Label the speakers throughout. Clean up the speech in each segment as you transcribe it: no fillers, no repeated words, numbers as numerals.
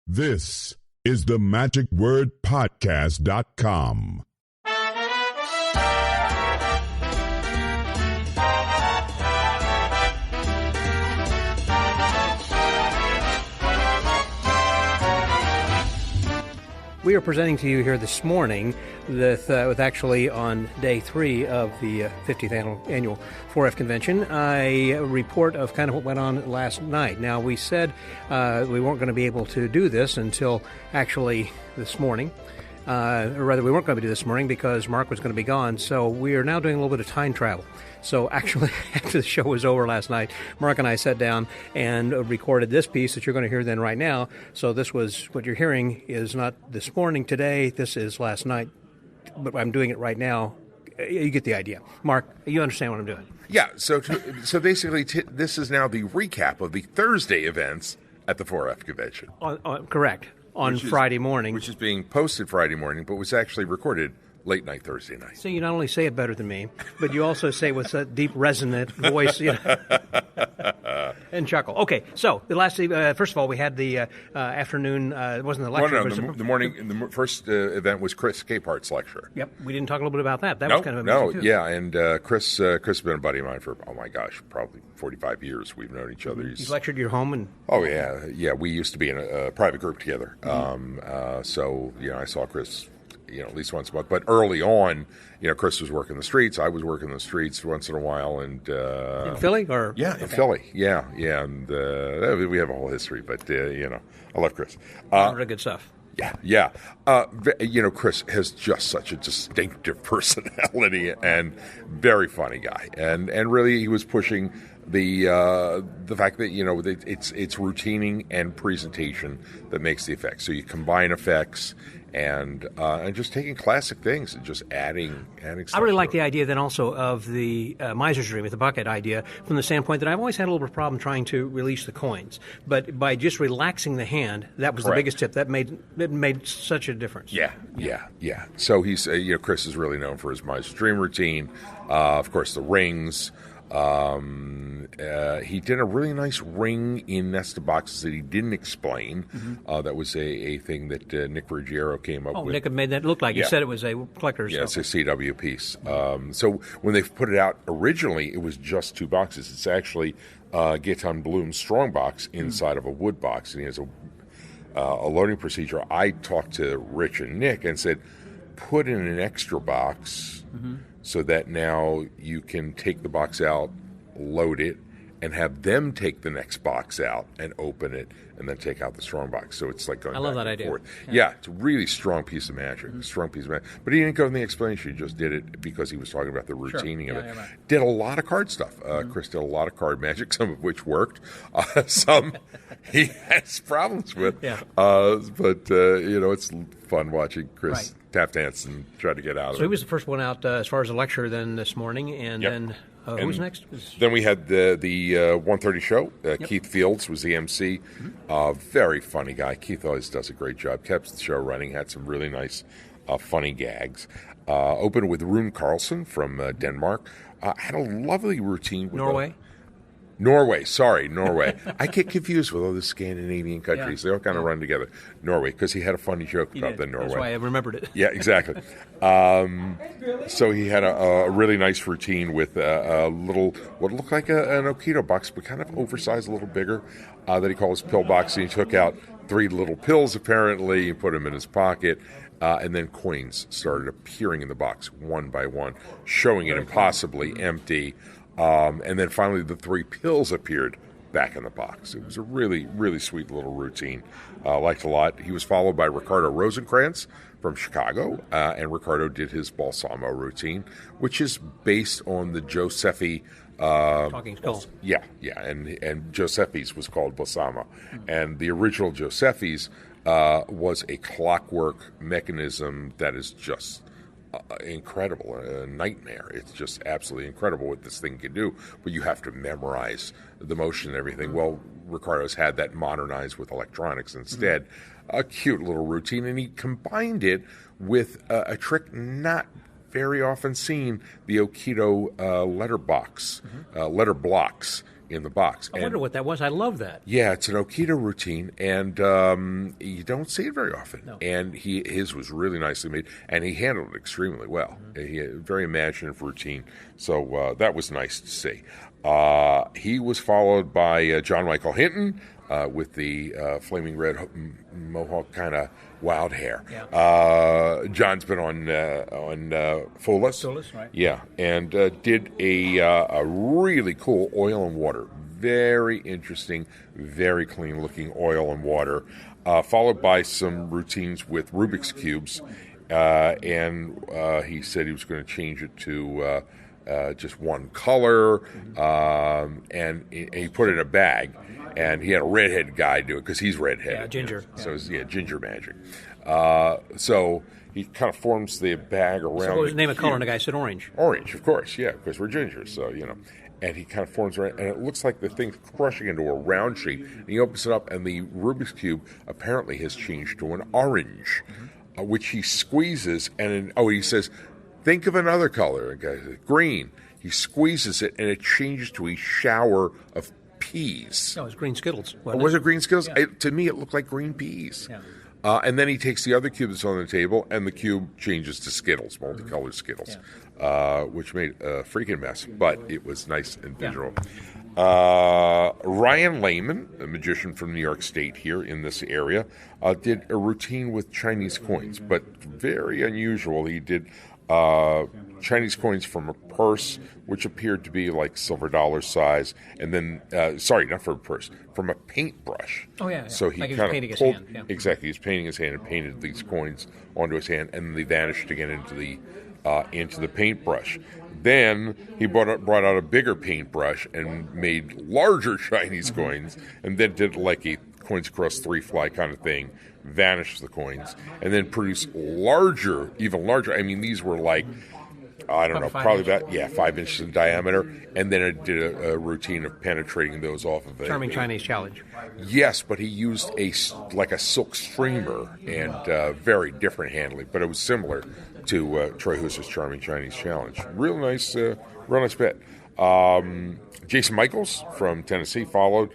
Speaker 1: This is the magicwordpodcast.com.
Speaker 2: We are presenting to you here this morning with actually on day 3 of the 50th annual 4F convention, a report of kind of what went on last night. Now, we said we weren't going to be able to do this until actually this morning. Or rather, we weren't going to do this morning because Mark was going to be gone. So we are now doing a little bit of time travel. So actually, after the show was over last night, Mark and I sat down and recorded this piece that you're going to hear then right now. So this was, what you're hearing is not this morning today, this is last night, but I'm doing it right now. You get the idea. Mark, you understand what I'm doing?
Speaker 3: Yeah, so basically this is now the recap of the Thursday events at the 4F convention.
Speaker 2: Correct. On Friday morning.
Speaker 3: Which is being posted Friday morning, but was actually recorded late night Thursday night.
Speaker 2: So you not only say it better than me, but you also say with a deep, resonant voice, and chuckle. Okay, so the last, first of all, we had the afternoon. It wasn't the lecture.
Speaker 3: The morning. The first event was Chris Capehart's lecture.
Speaker 2: Yep, we didn't talk a little bit about that. That was kind of amazing too.
Speaker 3: Yeah, and Chris has been a buddy of mine for probably 45 years. We've known each other.
Speaker 2: He's lectured your home, and
Speaker 3: yeah. We used to be in a private group together. So I saw Chris at least once a month. But early on, Chris was working the streets. I was working the streets once in a while. And
Speaker 2: in Philly?
Speaker 3: In Philly. Yeah. And we have a whole history. But, I love Chris.
Speaker 2: Really good stuff.
Speaker 3: Yeah. Chris has just such a distinctive personality and very funny guy. And really, he was pushing the fact that it's routining and presentation that makes the effects. So you combine effects and just taking classic things and just adding stuff.
Speaker 2: I really like the idea then also of the miser's dream with the bucket idea from the standpoint that I've always had a little bit of problem trying to release the coins, but by just relaxing the hand, that was the biggest tip. That made such a difference.
Speaker 3: Yeah. So he's Chris is really known for his miser's dream routine. Of course, the rings. He did a really nice ring in nested boxes that he didn't explain. Mm-hmm. That was a thing that Nick Ruggiero came up with.
Speaker 2: Nick had made that look like. You said it was a collector's.
Speaker 3: Yeah, it's a CW piece. So when they put it out originally, it was just 2 boxes. It's actually Gaetan Bloom's strong box inside of a wood box, and he has a loading procedure. I talked to Rich and Nick and said, put in an extra box. Mm-hmm. So that now you can take the box out, load it, and have them take the next box out and open it, and then take out the strong box. So it's like going back and forth. Yeah, it's a really strong piece of magic. Mm-hmm. But he didn't go in the explanation. He just did it because he was talking about the routining of it. Yeah, right. Did a lot of card stuff. Chris did a lot of card magic, some of which worked. Some he has problems with. Yeah. But it's fun watching Chris tap dance and try to get out of it.
Speaker 2: So he was the first one out as far as a lecture then this morning, and then who was next?
Speaker 3: Then we had the 1:30 show. Keith Fields was the MC. Mm-hmm. Very funny guy. Keith always does a great job. Kept the show running. Had some really nice, funny gags. Opened with Rune Carlson from Denmark. Had a lovely routine. With Norway. I get confused with all the Scandinavian countries. They all kind of run together. Norway, because he had a funny joke about the Norway.
Speaker 2: That's why I remembered it.
Speaker 3: Yeah, exactly. So he had a really nice routine with a little, what looked like an Aikido box, but kind of oversized, a little bigger, that he called his pill box. And he took out 3 little pills, apparently, and put them in his pocket. And then coins started appearing in the box one by one, showing it impossibly empty. And then finally the 3 pills appeared back in the box. It was a really, really sweet little routine. Liked a lot. He was followed by Ricardo Rosenkrantz from Chicago, and Ricardo did his Balsamo routine, which is based on the Giuseppe
Speaker 2: Talking Skull.
Speaker 3: Yeah, and Giuseppe's was called Balsamo. Mm-hmm. And the original Giuseppe's was a clockwork mechanism that is just incredible, a nightmare. It's just absolutely incredible what this thing can do, but you have to memorize the motion and everything. Well, Ricardo's had that modernized with electronics instead. Mm-hmm. A cute little routine, and he combined it with a trick not very often seen, the Aikido letter blocks. in the box.
Speaker 2: I wonder what that was. I love that.
Speaker 3: Yeah, it's an Aikido routine, and you don't see it very often.
Speaker 2: No.
Speaker 3: And his was really nicely made, and he handled it extremely well. He had a very imaginative routine, so that was nice to see. He was followed by John Michael Hinton with the flaming red mohawk kind of wild hair.
Speaker 2: Yeah.
Speaker 3: John's been on Fullest.
Speaker 2: Fullest, right.
Speaker 3: Yeah, and did a really cool oil and water. Very interesting, very clean-looking oil and water, followed by some routines with Rubik's Cubes, and he said he was going to change it to just one color, and he put it in a bag, and he had a redhead guy do it because he's redheaded.
Speaker 2: Yeah, ginger.
Speaker 3: So it's ginger magic. So he kind of forms the bag around.
Speaker 2: So what was the name of color?
Speaker 3: cube.
Speaker 2: And the guy said orange.
Speaker 3: Orange, of course, yeah, because we're gingers, so And he kind of forms around, and it looks like the thing's crushing into a round shape. And he opens it up, and the Rubik's Cube apparently has changed to an orange, which he squeezes, and he says, think of another color. And the guy says, green. He squeezes it, and it changes to a shower of peas.
Speaker 2: No, it was green Skittles.
Speaker 3: Was it green Skittles?
Speaker 2: Yeah.
Speaker 3: To me, it looked like green peas.
Speaker 2: Yeah.
Speaker 3: And then he takes the other cube that's on the table, and the cube changes to Skittles, multicolored Skittles, which made a freaking mess, but it was nice and visual. Ryan Lehman, a magician from New York State here in this area, did a routine with Chinese coins, but very unusual. He did Chinese coins from a purse, which appeared to be like silver dollar size, and then, not from a purse, from a paintbrush.
Speaker 2: Oh, yeah.
Speaker 3: So he
Speaker 2: like he was
Speaker 3: kind
Speaker 2: painting
Speaker 3: of
Speaker 2: his hand. Yeah.
Speaker 3: Exactly, he's painting his hand and painted these coins onto his hand, and they vanished again into the paintbrush. Then he brought out a bigger paintbrush and made larger Chinese coins, and then did like a coins across three fly kind of thing, vanished the coins, and then produced even larger. I mean, these were like, I don't know, probably about 5 inches in diameter, and then it did a routine of penetrating those off of it.
Speaker 2: Charming Chinese challenge.
Speaker 3: Yes, but he used a silk streamer and very different handling, but it was similar to Troy Hooser's Charming Chinese Challenge. Real nice bit. Jason Michaels from Tennessee followed,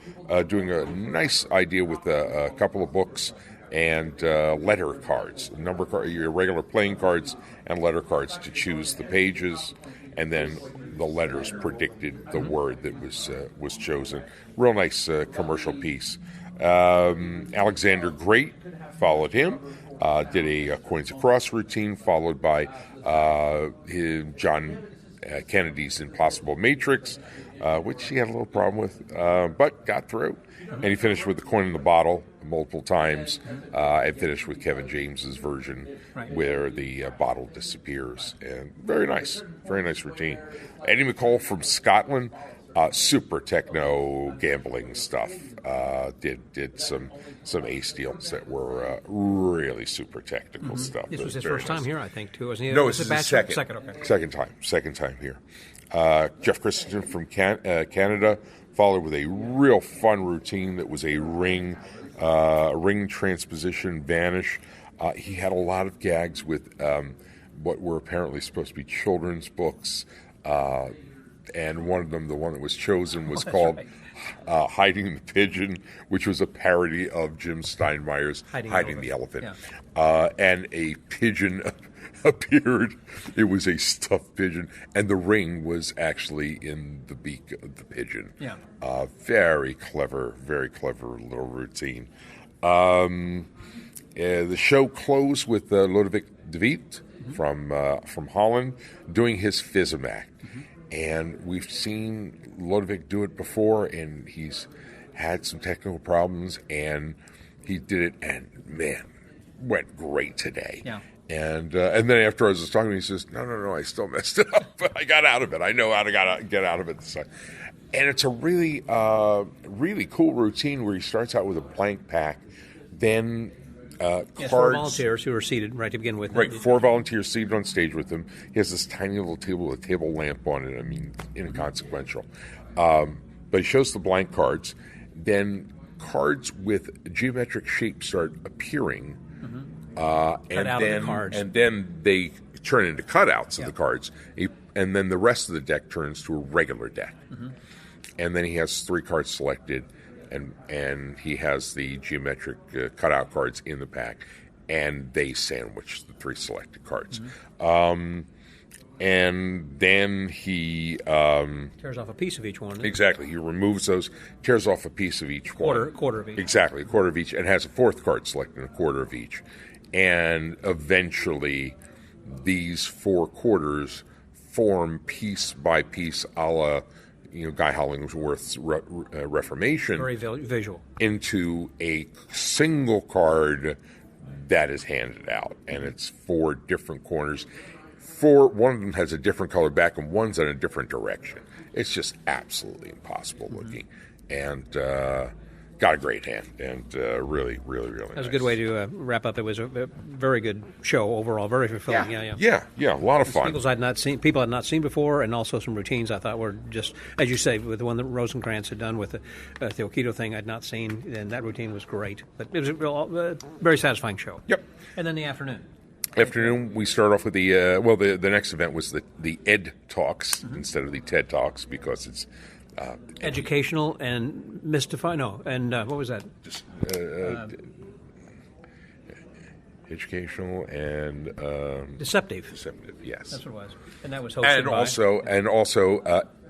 Speaker 3: doing a nice idea with a couple of books and letter cards, your regular playing cards and letter cards to choose the pages, and then the letters predicted the word that was chosen. Real nice commercial piece. Alexander Great followed him, did a coins across routine, followed by John Kennedy's Impossible Matrix, which he had a little problem with, but got through. And he finished with the coin in the bottle multiple times, and finished with Kevin James's version, where the bottle disappears. And very nice routine. Eddie McCall from Scotland, super techno gambling stuff. Did some ace deals that were really super technical stuff.
Speaker 2: This was his first time here, I think, too, wasn't he?
Speaker 3: No, it's his second.
Speaker 2: Okay.
Speaker 3: Second time here. Jeff Christensen from Canada followed with a real fun routine that was a ring transposition vanish. He had a lot of gags with what were apparently supposed to be children's books, and one of them, the one that was chosen, was called Hiding the Pigeon, which was a parody of Jim Steinmeier's Hiding the Elephant. Yeah. And a pigeon appeared. It was a stuffed pigeon, and the ring was actually in the beak of the pigeon.
Speaker 2: Yeah.
Speaker 3: Very clever little routine. The show closed with Ludovic de Wiet from Holland doing his Fizamac. And we've seen Ludovic do it before, and he's had some technical problems, and he did it, and man, went great today.
Speaker 2: Yeah.
Speaker 3: And then after I was talking to him, he says, no, I still messed it up, but I got out of it. I know how to get out of it this time. And it's a really, really cool routine where he starts out with a blank pack, then cards.
Speaker 2: 4 volunteers who are seated right to begin with.
Speaker 3: Right, 4 volunteers seated on stage with him. He has this tiny little table with a table lamp on it. I mean, inconsequential. But he shows the blank cards. Then cards with geometric shapes start appearing. And then they turn into cutouts of the cards. And then the rest of the deck turns to a regular deck. and then he has 3 cards selected, and he has the geometric cutout cards in the pack, and they sandwich the 3 selected cards. And then he
Speaker 2: tears off a piece of each one.
Speaker 3: Exactly. He removes those, tears off a piece of each one.
Speaker 2: Quarter of each.
Speaker 3: Exactly, a quarter of each, and has a 4th card selected, a quarter of each. And eventually, these 4 quarters form piece by piece, a la Guy Hollingsworth's Reformation.
Speaker 2: Very visual.
Speaker 3: Into a single card that is handed out, and it's 4 different corners. One of them has a different color back, and one's in a different direction. It's just absolutely impossible looking, and got a great hand, and really, really, really.
Speaker 2: That was a good way to wrap up. It was a very good show overall, very fulfilling.
Speaker 3: Yeah, a lot of fun.
Speaker 2: People I had not seen before, and also some routines I thought were just, as you say, with the one that Rosencrantz had done with the Theokido thing I'd not seen, and that routine was great. But it was a very satisfying show.
Speaker 3: Yep.
Speaker 2: And then the afternoon.
Speaker 3: We start off with the next event was the Ed Talks instead of the TED Talks, because it's
Speaker 2: educational and what was that?
Speaker 3: Just educational and
Speaker 2: deceptive.
Speaker 3: Deceptive, yes.
Speaker 2: That's what it was, and that was hosted
Speaker 3: and also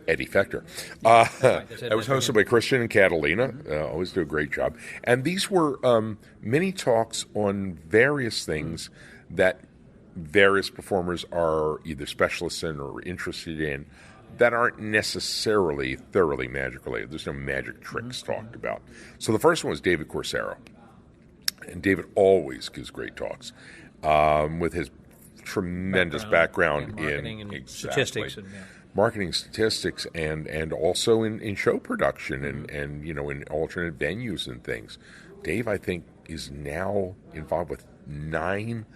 Speaker 3: Eddie Fector. That was hosted by Christian and Catalina. Always do a great job. And these were mini talks on various things that various performers are either specialists in or interested in that aren't necessarily thoroughly magic related. There's no magic tricks talked about. So the first one was David Corsaro. And David always gives great talks with his tremendous background in
Speaker 2: marketing and statistics.
Speaker 3: Marketing statistics and also in show production and in alternate venues and things. Dave, I think, is now involved with 9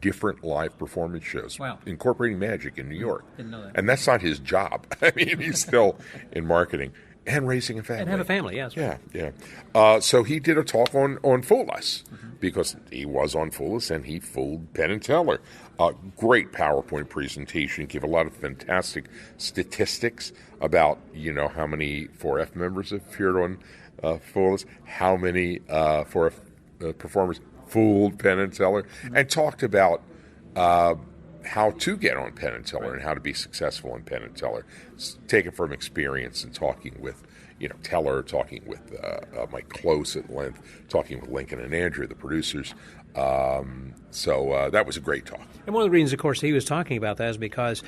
Speaker 3: different live performance shows, incorporating magic in New York.
Speaker 2: Didn't know that.
Speaker 3: And that's not his job. I mean, he's still in marketing and raising a family.
Speaker 2: And have a family, yes.
Speaker 3: Yeah. So he did a talk on Fool Us, because he was on Fool Us and he fooled Penn and Teller. Great PowerPoint presentation. Gave a lot of fantastic statistics about, how many 4F members have appeared on Fool Us, how many 4F performers fooled Penn and Teller, and talked about how to get on Penn and Teller and how to be successful in Penn and Teller. Taken from experience and talking with Teller, talking with Mike Close at length, talking with Lincoln and Andrew, the producers. So that was a great talk.
Speaker 2: And one of the reasons, of course, he was talking about that is because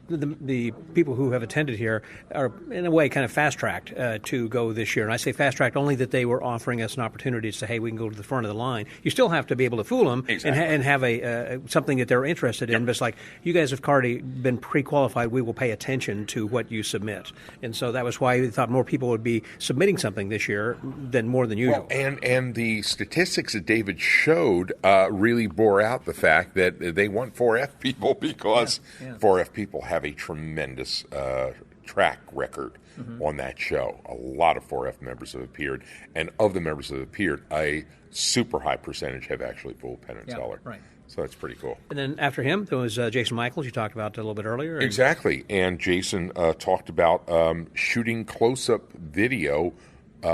Speaker 2: the people who have attended here are, in a way, kind of fast-tracked to go this year. And I say fast-tracked only that they were offering us an opportunity to say, hey, we can go to the front of the line. You still have to be able to fool them and have something that they're interested in. But it's like, you guys have already been pre-qualified. We will pay attention to what you submit. And so that was why we thought more people would be submitting something this year more than usual.
Speaker 3: Well, and the statistics that David showed really bore out the fact that they want 4F people because 4F people have a tremendous track record on that show. A lot of 4F members have appeared, and of the members that have appeared, a super high percentage have actually fooled Penn and Teller.
Speaker 2: Right.
Speaker 3: So that's pretty cool.
Speaker 2: And then after him, there was Jason Michaels, you talked about a little bit earlier.
Speaker 3: Exactly. And Jason talked about shooting close-up video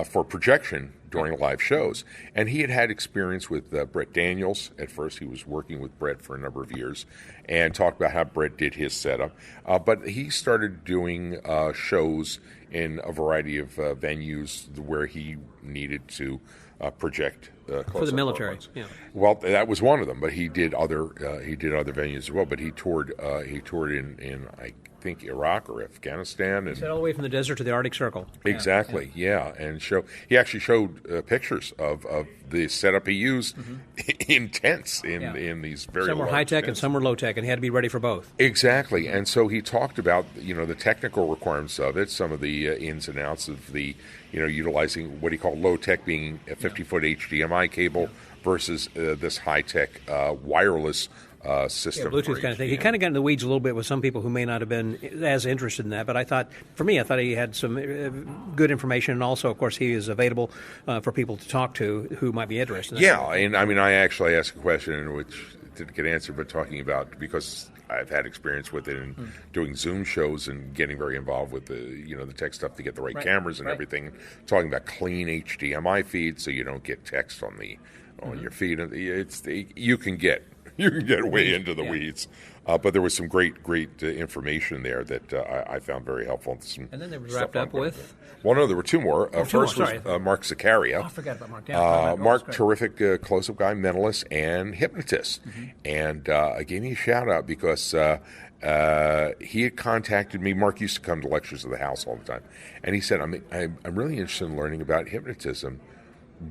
Speaker 3: for projection during live shows. And he had experience with Brett Daniels. At first, he was working with Brett for a number of years and talked about how Brett did his setup. But he started doing shows in a variety of venues where he needed to project
Speaker 2: for the military. Yeah.
Speaker 3: Well, that was one of them, but he did other venues as well. But he toured in I think Iraq or Afghanistan, and
Speaker 2: all the way from the desert to the Arctic Circle.
Speaker 3: Exactly, yeah. And he actually showed pictures of the setup he used in tents in these very
Speaker 2: some were high tech and some were low tech, and he had to be ready for both.
Speaker 3: Exactly, and so he talked about the technical requirements of it, some of the ins and outs of the utilizing what he called low tech, being a 50-foot HDMI cable versus this high tech wireless system.
Speaker 2: Bluetooth kind of thing. He kind of got in the weeds a little bit with some people who may not have been as interested in that, but I thought he had some good information, and also, of course, he is available for people to talk to who might be interested in that.
Speaker 3: Yeah, and I mean, I actually asked a question which didn't get answered, but talking about, because I've had experience with it and doing Zoom shows and getting very involved with the tech stuff to get the right cameras and everything. Talking about clean HDMI feeds so you don't get text on your feed. You can get way into the weeds. But there was some great information there that I found very helpful.
Speaker 2: And then they were wrapped up with?
Speaker 3: Well, no, there were two more. First was Marc Zakaria.
Speaker 2: Oh, I forgot about Marc.
Speaker 3: Marc, terrific close-up guy, mentalist, and hypnotist. And I gave me a shout-out because he had contacted me. Marc used to come to lectures at the house all the time. And he said, I'm really interested in learning about hypnotism.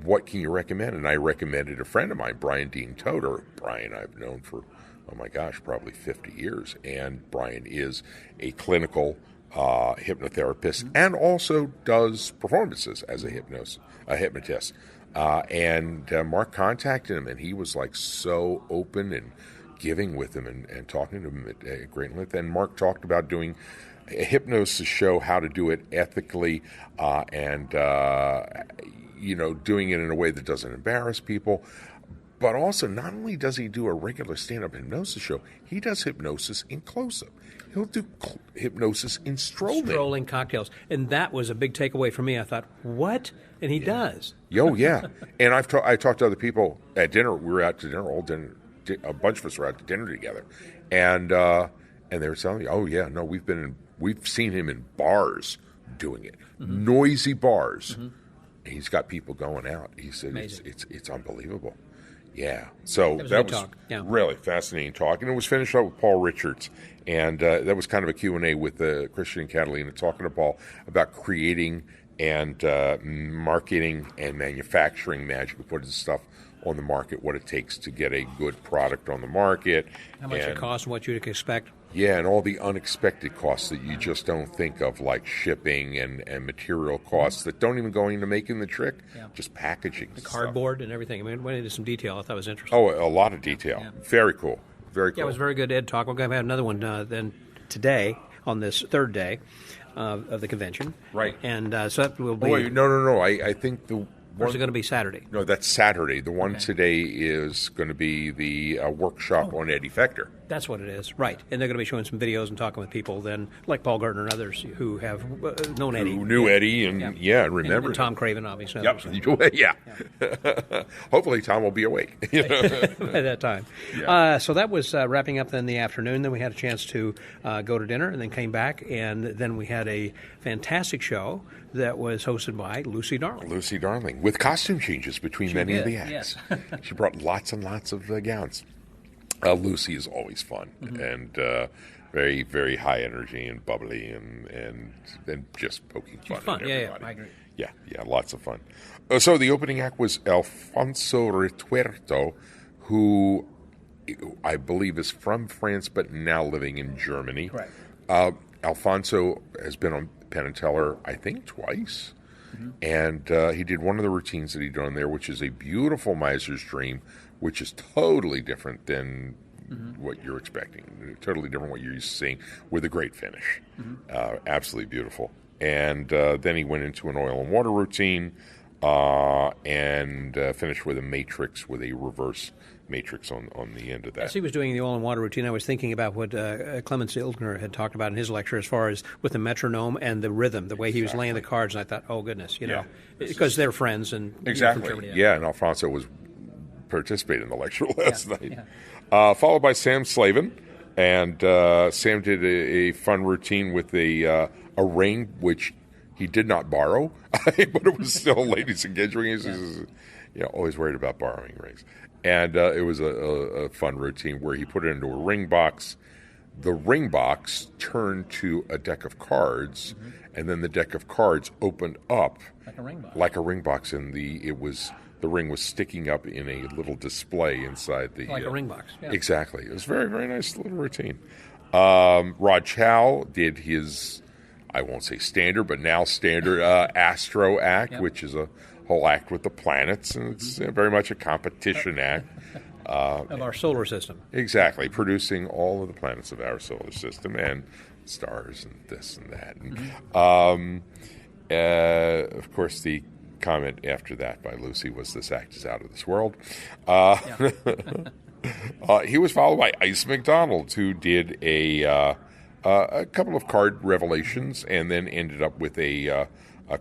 Speaker 3: What can you recommend? And I recommended a friend of mine, Brian Dean Toder. Brian I've known for, oh my gosh, probably 50 years. And Brian is a clinical hypnotherapist and also does performances as a hypnotist. And Marc contacted him, and he was like so open and giving with him and talking to him at great length. And Marc talked about doing a hypnosis show, how to do it ethically and doing it in a way that doesn't embarrass people. But also, not only does he do a regular stand-up hypnosis show, he does hypnosis in close-up. He'll do hypnosis in strolling.
Speaker 2: Strolling cocktails. And that was a big takeaway for me. I thought, what? And he does.
Speaker 3: Oh, yeah. And I talked to other people at dinner. We were out to dinner, all dinner. A bunch of us were out to dinner together. And they were telling me, oh, yeah, no, we've seen him in bars doing it. Noisy bars. He's got people going out. He said it's unbelievable. Yeah. So that was really fascinating talk. And it was finished up with Paul Richards. And that was kind of a Q&A with Christian and Catalina, talking to Paul about creating and marketing and manufacturing magic, putting stuff on the market, what it takes to get a good product on the market.
Speaker 2: How much it costs and what you'd expect.
Speaker 3: Yeah, and all the unexpected costs that you just don't think of, like shipping and material costs that don't even go into making the trick, just packaging.
Speaker 2: The cardboard and everything. I mean, went into some detail. I thought it was interesting.
Speaker 3: Oh, a lot of detail. Yeah. Very cool. Very cool.
Speaker 2: Yeah, it was very good Ed talk. We're going to have another one then today on this third day of the convention.
Speaker 3: Right.
Speaker 2: And so that will be...
Speaker 3: Oh, wait, no. I think the...
Speaker 2: Or is it going to be Saturday?
Speaker 3: No, that's Saturday. The one today is going to be the workshop on Eddie Fector.
Speaker 2: That's what it is, right. And they're going to be showing some videos and talking with people then, like Paul Gertner and others who have known Eddie. Who
Speaker 3: knew Eddie and, remember.
Speaker 2: And Tom Craven, obviously.
Speaker 3: Yep. Yeah. Hopefully Tom will be awake.
Speaker 2: By that time. Yeah. So that was wrapping up then the afternoon. Then we had a chance to go to dinner and then came back. And then we had a fantastic show that was hosted by Lucy Darling.
Speaker 3: Lucy Darling, with costume changes between many of the acts.
Speaker 2: Yes.
Speaker 3: She brought lots and lots of gowns. Lucy is always fun and very, very high energy and bubbly and just poking fun.
Speaker 2: She's fun, I agree.
Speaker 3: Yeah, lots of fun. So the opening act was Alfonso Retuerto, who I believe is from France but now living in Germany.
Speaker 2: Correct.
Speaker 3: Alfonso has been on Penn and Teller, I think, twice. And he did one of the routines that he'd done there, which is a beautiful miser's dream, which is totally different than what you're expecting, totally different what you're used to seeing, with a great finish. Absolutely beautiful. And then he went into an oil and water routine and finished with a matrix, with a reverse matrix on the end of that.
Speaker 2: As he was doing the oil and water routine, I was thinking about what Clemens Ilgner had talked about in his lecture as far as with the metronome and the rhythm, the way he was laying the cards, and I thought, oh goodness, because they're friends. And
Speaker 3: exactly.
Speaker 2: From Germany,
Speaker 3: and Alfonso was participating in the lecture last night. Followed by Sam Slavin, and Sam did a fun routine with a ring, which he did not borrow, but it was still ladies' engagement. He's always worried about borrowing rings. And it was a fun routine where he put it into a ring box. The ring box turned to a deck of cards, and then the deck of cards opened up like a ring box, and the ring was sticking up in a little display inside the
Speaker 2: like a ring box. Yeah.
Speaker 3: Exactly. It was a very, very nice little routine. Rod Chow did his, I won't say standard, but now standard Astro act, which is a whole act with the planets, and it's very much a competition act.
Speaker 2: Of our solar system.
Speaker 3: Exactly, producing all of the planets of our solar system and stars and this and that. And, of course, the comment after that by Lucy was, "This act is out of this world." He was followed by Ice McDonald, who did a couple of card revelations and then ended up with a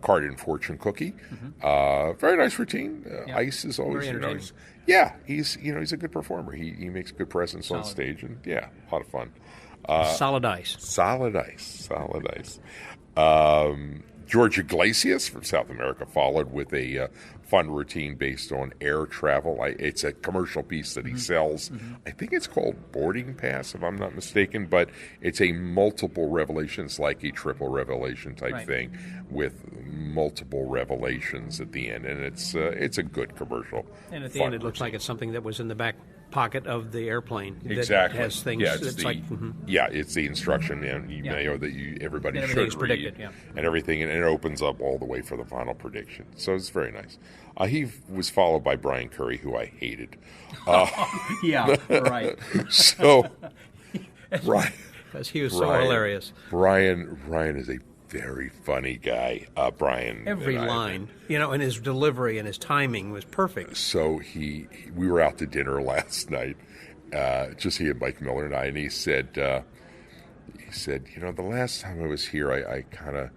Speaker 3: card and fortune cookie. Very nice routine. Ice is always, he's a good performer. He makes a good presence on stage, and a lot of fun.
Speaker 2: Solid ice.
Speaker 3: George Iglesias from South America followed with a fun routine based on air travel. It's a commercial piece that he sells. I think it's called Boarding Pass, if I'm not mistaken, but it's a multiple revelations, like a triple revelation type thing with multiple revelations at the end, and it's a good commercial.
Speaker 2: And at the end, it looks like it's something that was in the back pocket of the airplane.
Speaker 3: Exactly.
Speaker 2: That has things. It's
Speaker 3: the instruction, and you know that everybody should read, and everything, and it opens up all the way for the final prediction. So it's very nice. He was followed by Brian Curry, who I hated.
Speaker 2: Right.
Speaker 3: So, Brian,
Speaker 2: because he was so hilarious.
Speaker 3: Brian is a very funny guy. Brian.
Speaker 2: Every line, and his delivery and his timing was perfect.
Speaker 3: So we were out to dinner last night, just he and Mike Miller and I, and he said, the last time I was here, I kind of,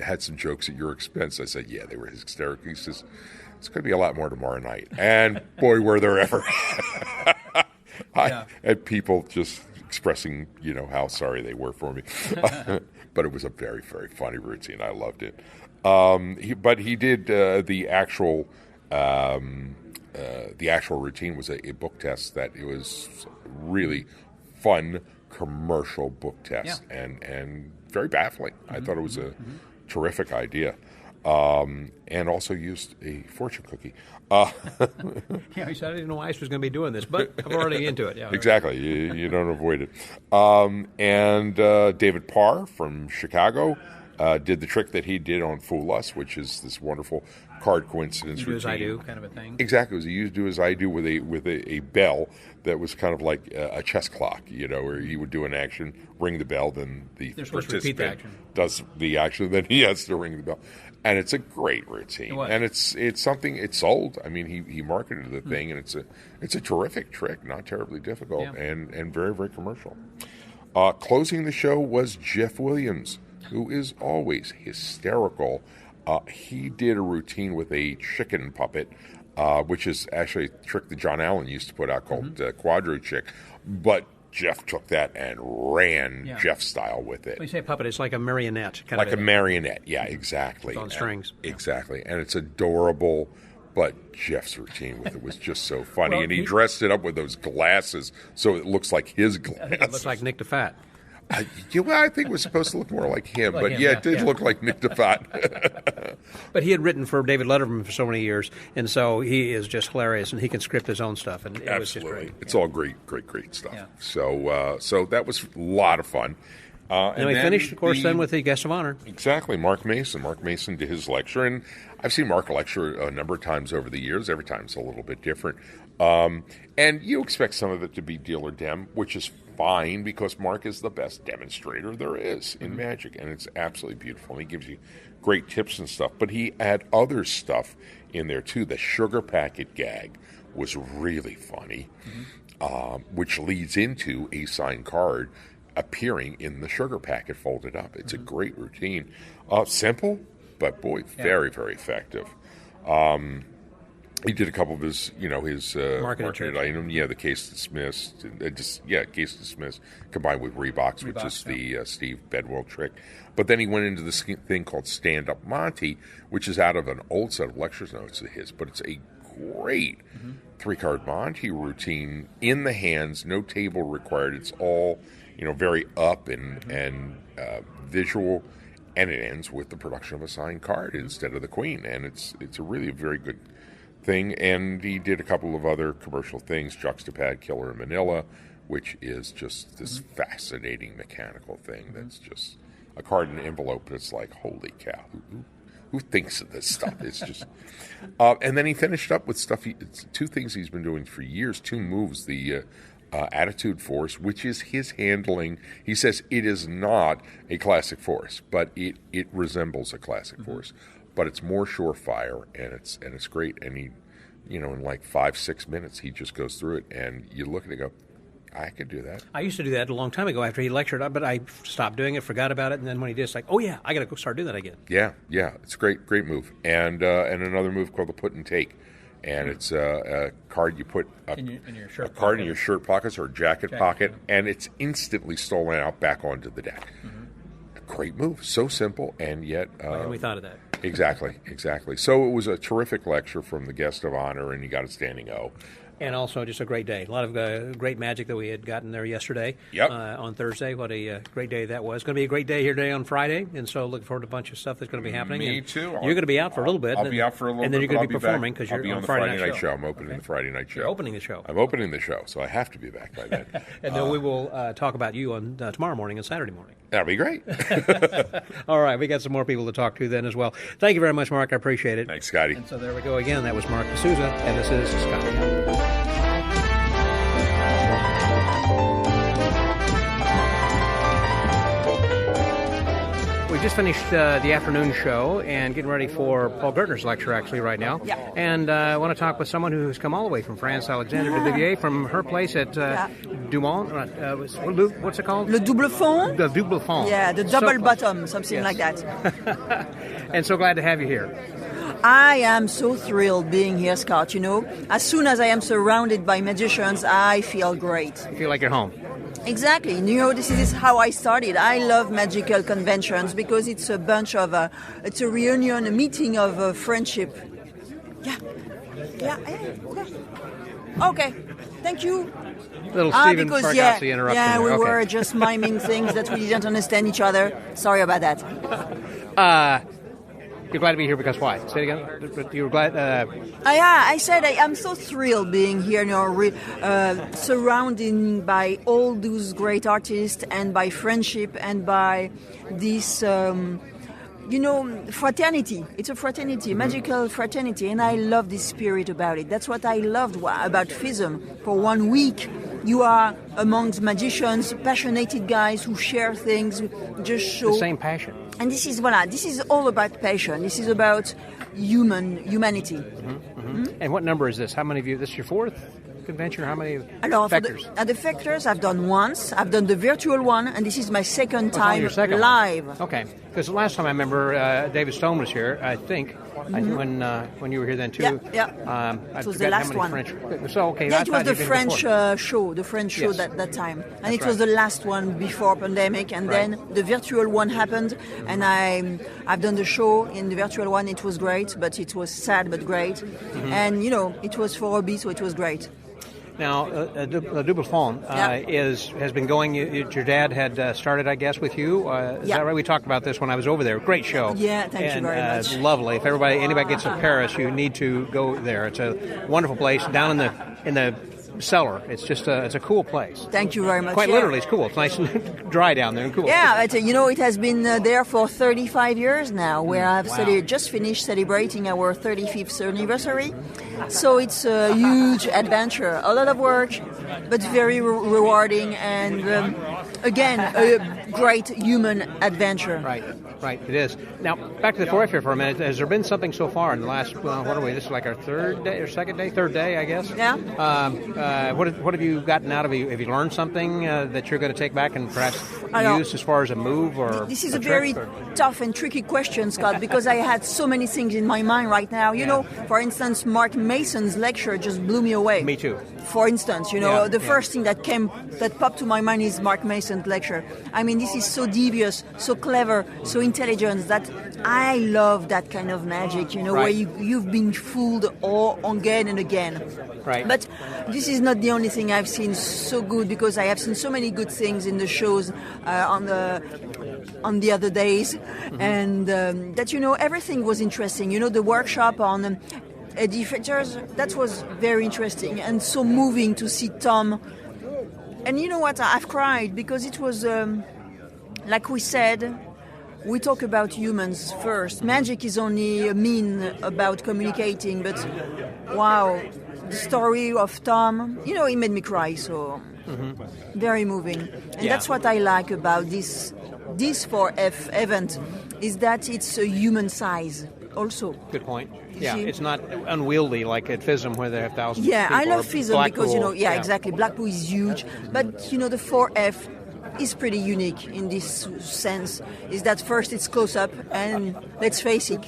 Speaker 3: had some jokes at your expense. I said, yeah, they were hysterical. He says, it's going to be a lot more tomorrow night. And boy, were there ever. And people just expressing, how sorry they were for me. But it was a very, very funny routine. I loved it. He did the actual routine was a book test that it was really fun commercial book test and very baffling. I thought it was a terrific idea. And also used a fortune cookie.
Speaker 2: He said, I didn't know Ice was going to be doing this, but I'm already into it. Yeah,
Speaker 3: exactly. You don't avoid it. And David Parr from Chicago did the trick that he did on Fool Us, which is this wonderful card coincidence routine.
Speaker 2: Do as I do kind of a thing.
Speaker 3: Exactly. It was a do as I do with a bell that was kind of like a chess clock, where he would do an action, ring the bell, then the participant does the action, then he has to ring the bell. And it's a great routine, and it's something. It's sold. I mean, he marketed the thing, and it's a terrific trick, not terribly difficult, and very, very commercial. Closing the show was Jeff Williams, who is always hysterical. He did a routine with a chicken puppet, which is actually a trick that John Allen used to put out called Quadro Chick, but Jeff took that and ran Jeff style with it.
Speaker 2: When you say puppet, it's like a marionette.
Speaker 3: Like a marionette, exactly.
Speaker 2: It's on strings.
Speaker 3: Exactly. And it's adorable, but Jeff's routine with it was just so funny. And he dressed it up with those glasses so it looks like his glasses.
Speaker 2: It looks like Nick DeFat.
Speaker 3: I think it was supposed to look more like him, it did look like Nick DeFat.
Speaker 2: But he had written for David Letterman for so many years, and so he is just hilarious, and he can script his own stuff, and it was just great.
Speaker 3: It's all great stuff. Yeah. So that was a lot of fun.
Speaker 2: And we finished, of course, then with the guest of honor.
Speaker 3: Exactly, Mark Mason. Mark Mason did his lecture, and I've seen Mark lecture a number of times over the years. Every time it's a little bit different. And you expect some of it to be deal or dem, which is fine because Mark is the best demonstrator there is in magic, and it's absolutely beautiful. And he gives you great tips and stuff, but he had other stuff in there too. The sugar packet gag was really funny, which leads into a signed card appearing in the sugar packet folded up. It's a great routine. Simple, but boy, very, very effective. He did a couple of his marketed item. Yeah, the case dismissed. Case dismissed combined with Reeboks, which is the Steve Bedwell trick. But then he went into this thing called Stand Up Monty, which is out of an old set of lectures notes of his. But it's a great 3-card Monty routine in the hands, no table required. It's all very up and visual, and it ends with the production of a signed card instead of the queen, and it's a really very good thing. And he did a couple of other commercial things, Juxtapad Killer in Manila, which is just this fascinating mechanical thing that's just a card in an envelope that's like, holy cow, who thinks of this stuff? It's just and then he finished up with stuff, two things he's been doing for years, 2 moves, the Attitude Force, which is his handling. He says it is not a classic force, but it resembles a classic force. but it's more surefire, and it's great. And he, in like 5-6 minutes, he just goes through it, and you look at it and go, I could do that.
Speaker 2: I used to do that a long time ago after he lectured, but I stopped doing it, forgot about it, and then when he did, it's like, oh yeah, I got to go start doing that again.
Speaker 3: Yeah, it's a great move. And another move called the put and take, and it's a card you put
Speaker 2: in your shirt
Speaker 3: a card in your shirt pockets or jacket pocket, and it's instantly stolen out back onto the deck. A great move, so simple, and yet
Speaker 2: we thought of that.
Speaker 3: Exactly. So it was a terrific lecture from the guest of honor, and he got a standing O.
Speaker 2: And also just a great day. A lot of great magic that we had gotten there yesterday.
Speaker 3: Yep.
Speaker 2: On Thursday. What a great day that was. It's going to be a great day here today on Friday, and so looking forward to a bunch of stuff that's going to be happening.
Speaker 3: Me
Speaker 2: and
Speaker 3: too.
Speaker 2: You're going to be out for a little bit.
Speaker 3: I'll be out for a little bit.
Speaker 2: And then you're going to be performing
Speaker 3: because
Speaker 2: you're
Speaker 3: on the
Speaker 2: Friday
Speaker 3: night show. I'm opening the Friday night show.
Speaker 2: You're opening the show.
Speaker 3: I'm opening the show, so I have to be back by then.
Speaker 2: And then we will talk about you on tomorrow morning and Saturday morning.
Speaker 3: That'll be great.
Speaker 2: All right, we got some more people to talk to then as well. Thank you very much, Mark. I appreciate it.
Speaker 3: Thanks, Scotty.
Speaker 2: And so there we go again. That was Marc DeSouza, and this is Scotty. We just finished the afternoon show and getting ready for Paul Gertner's lecture actually right now.
Speaker 4: Yeah.
Speaker 2: And I want to talk with someone who's come all the way from France, Alexandra Duvivier, from her place at Dumont. What's it called?
Speaker 4: Le double fond?
Speaker 2: The double fond.
Speaker 4: Yeah, the double bottom, something like that.
Speaker 2: And so glad to have you here.
Speaker 4: I am so thrilled being here, Scott. As soon as I am surrounded by magicians, I feel great.
Speaker 2: You feel like you're home.
Speaker 4: Exactly. This is how I started. I love magical conventions because it's a bunch of, it's a reunion, a meeting of friendship. Yeah. Okay. Thank you.
Speaker 2: Little Stephen Bargatze interrupted.
Speaker 4: Yeah, we
Speaker 2: okay.
Speaker 4: were just miming things that we didn't understand each other. Sorry about that.
Speaker 2: You're glad to be here because why? Say it again. You were glad.
Speaker 4: I said I am so thrilled being here, surrounded by all those great artists and by friendship and by this, fraternity. It's a fraternity, magical fraternity, and I love this spirit about it. That's what I loved about FISM. For 1 week, you are amongst magicians, passionate guys who share things, just show
Speaker 2: the same passion.
Speaker 4: And this is all about passion. This is about humanity.
Speaker 2: And what number is this? How many of you? This is your fourth convention? How many
Speaker 4: Factors? At the Factors, I've done once. I've done the virtual one, and this is my second time live.
Speaker 2: One. Okay, because the last time I remember, David Stone was here, I think, when you were here then too.
Speaker 4: Yeah. It was the last one.
Speaker 2: It
Speaker 4: was the French show, that time. And it was the last one before pandemic, and then the virtual one happened, and I've done the show in the virtual one. It was great, but it was sad but great. And, it was for a bit, so it was great.
Speaker 2: Now, the Double Fond has been going. Your dad had started, I guess, with you. Is that right? We talked about this when I was over there. Great show.
Speaker 4: Yeah, thank you very much.
Speaker 2: Lovely. If anybody gets to Paris, you need to go there. It's a wonderful place down in the cellar. It's just it's a cool place.
Speaker 4: Thank you very much.
Speaker 2: Quite literally, it's cool. It's nice and dry down there and cool.
Speaker 4: Yeah, it has been there for 35 years now, where I've just finished celebrating our 35th anniversary. So it's a huge adventure, a lot of work, but very rewarding, and again, a great human adventure.
Speaker 2: Right, it is. Now, back to the 4F here for a minute. Has there been something so far in the last, what are we, this is like our third day, I guess?
Speaker 4: Yeah.
Speaker 2: What have you gotten out of it? Have you learned something that you're going to take back and perhaps use as far as a move or
Speaker 4: This is a very tough and tricky question, Scott, because I had so many things in my mind right now. For instance, Mark Mason's lecture just blew me away.
Speaker 2: Me too.
Speaker 4: For instance, the first thing that popped to my mind is Mark Mason's lecture. I mean, this is so devious, so clever, so intelligent that I love that kind of magic, where you've been fooled again and again.
Speaker 2: Right.
Speaker 4: But this is not the only thing I've seen so good, because I have seen so many good things in the shows on the other days, and that everything was interesting. The workshop on Eddie Fetcher's, that was very interesting and so moving to see Tom. And you know what? I've cried because it was like we said. We talk about humans first. Magic is only a mean about communicating, but wow, the story of Tom, it made me cry, so very moving. And that's what I like about this 4F event, is that it's a human size. also.
Speaker 2: Good point.
Speaker 4: You
Speaker 2: Yeah,
Speaker 4: see?
Speaker 2: it's not unwieldy like at FISM where they have thousands
Speaker 4: Yeah,
Speaker 2: of people.
Speaker 4: I love FISM because,
Speaker 2: Blackpool.
Speaker 4: exactly. Blackpool is huge. But, the 4F is pretty unique in this sense, is that first it's close-up, and let's face it,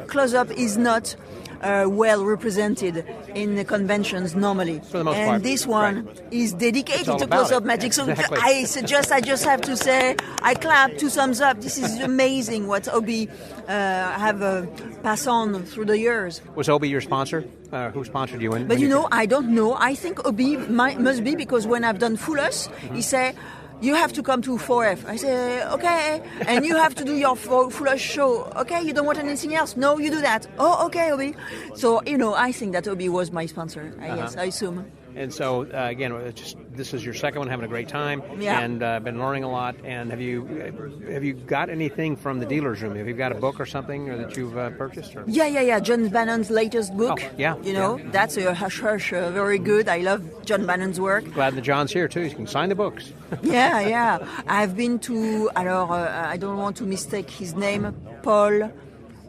Speaker 4: close-up is not well represented in the conventions normally.
Speaker 2: For the most
Speaker 4: and
Speaker 2: part.
Speaker 4: This one is dedicated to
Speaker 2: about
Speaker 4: close-up
Speaker 2: it.
Speaker 4: magic. So
Speaker 2: Exactly.
Speaker 4: I just have to say, I clap, 2 thumbs up. This is amazing what Obi have passed on through the years.
Speaker 2: Was Obi your sponsor? Who sponsored you?
Speaker 4: But I don't know. I think Obi must be, because when I've done Fullus, he said, you have to come to 4F. I say, okay. And you have to do your Fullus show. Okay, you don't want anything else? No, you do that. Oh, okay, Obi. So, I think that Obi was my sponsor. Yes, I assume.
Speaker 2: And so, again, this is your second one, having a great time, and been learning a lot. And have you got anything from the dealer's room? Have you got a book or something that you've purchased? Or?
Speaker 4: Yeah. John Bannon's latest book.
Speaker 2: Oh, yeah.
Speaker 4: That's a hush-hush, very good. I love John Bannon's work.
Speaker 2: Glad that John's here, too. You can sign the books.
Speaker 4: Yeah. I've been to, I don't want to mistake his name, Paul.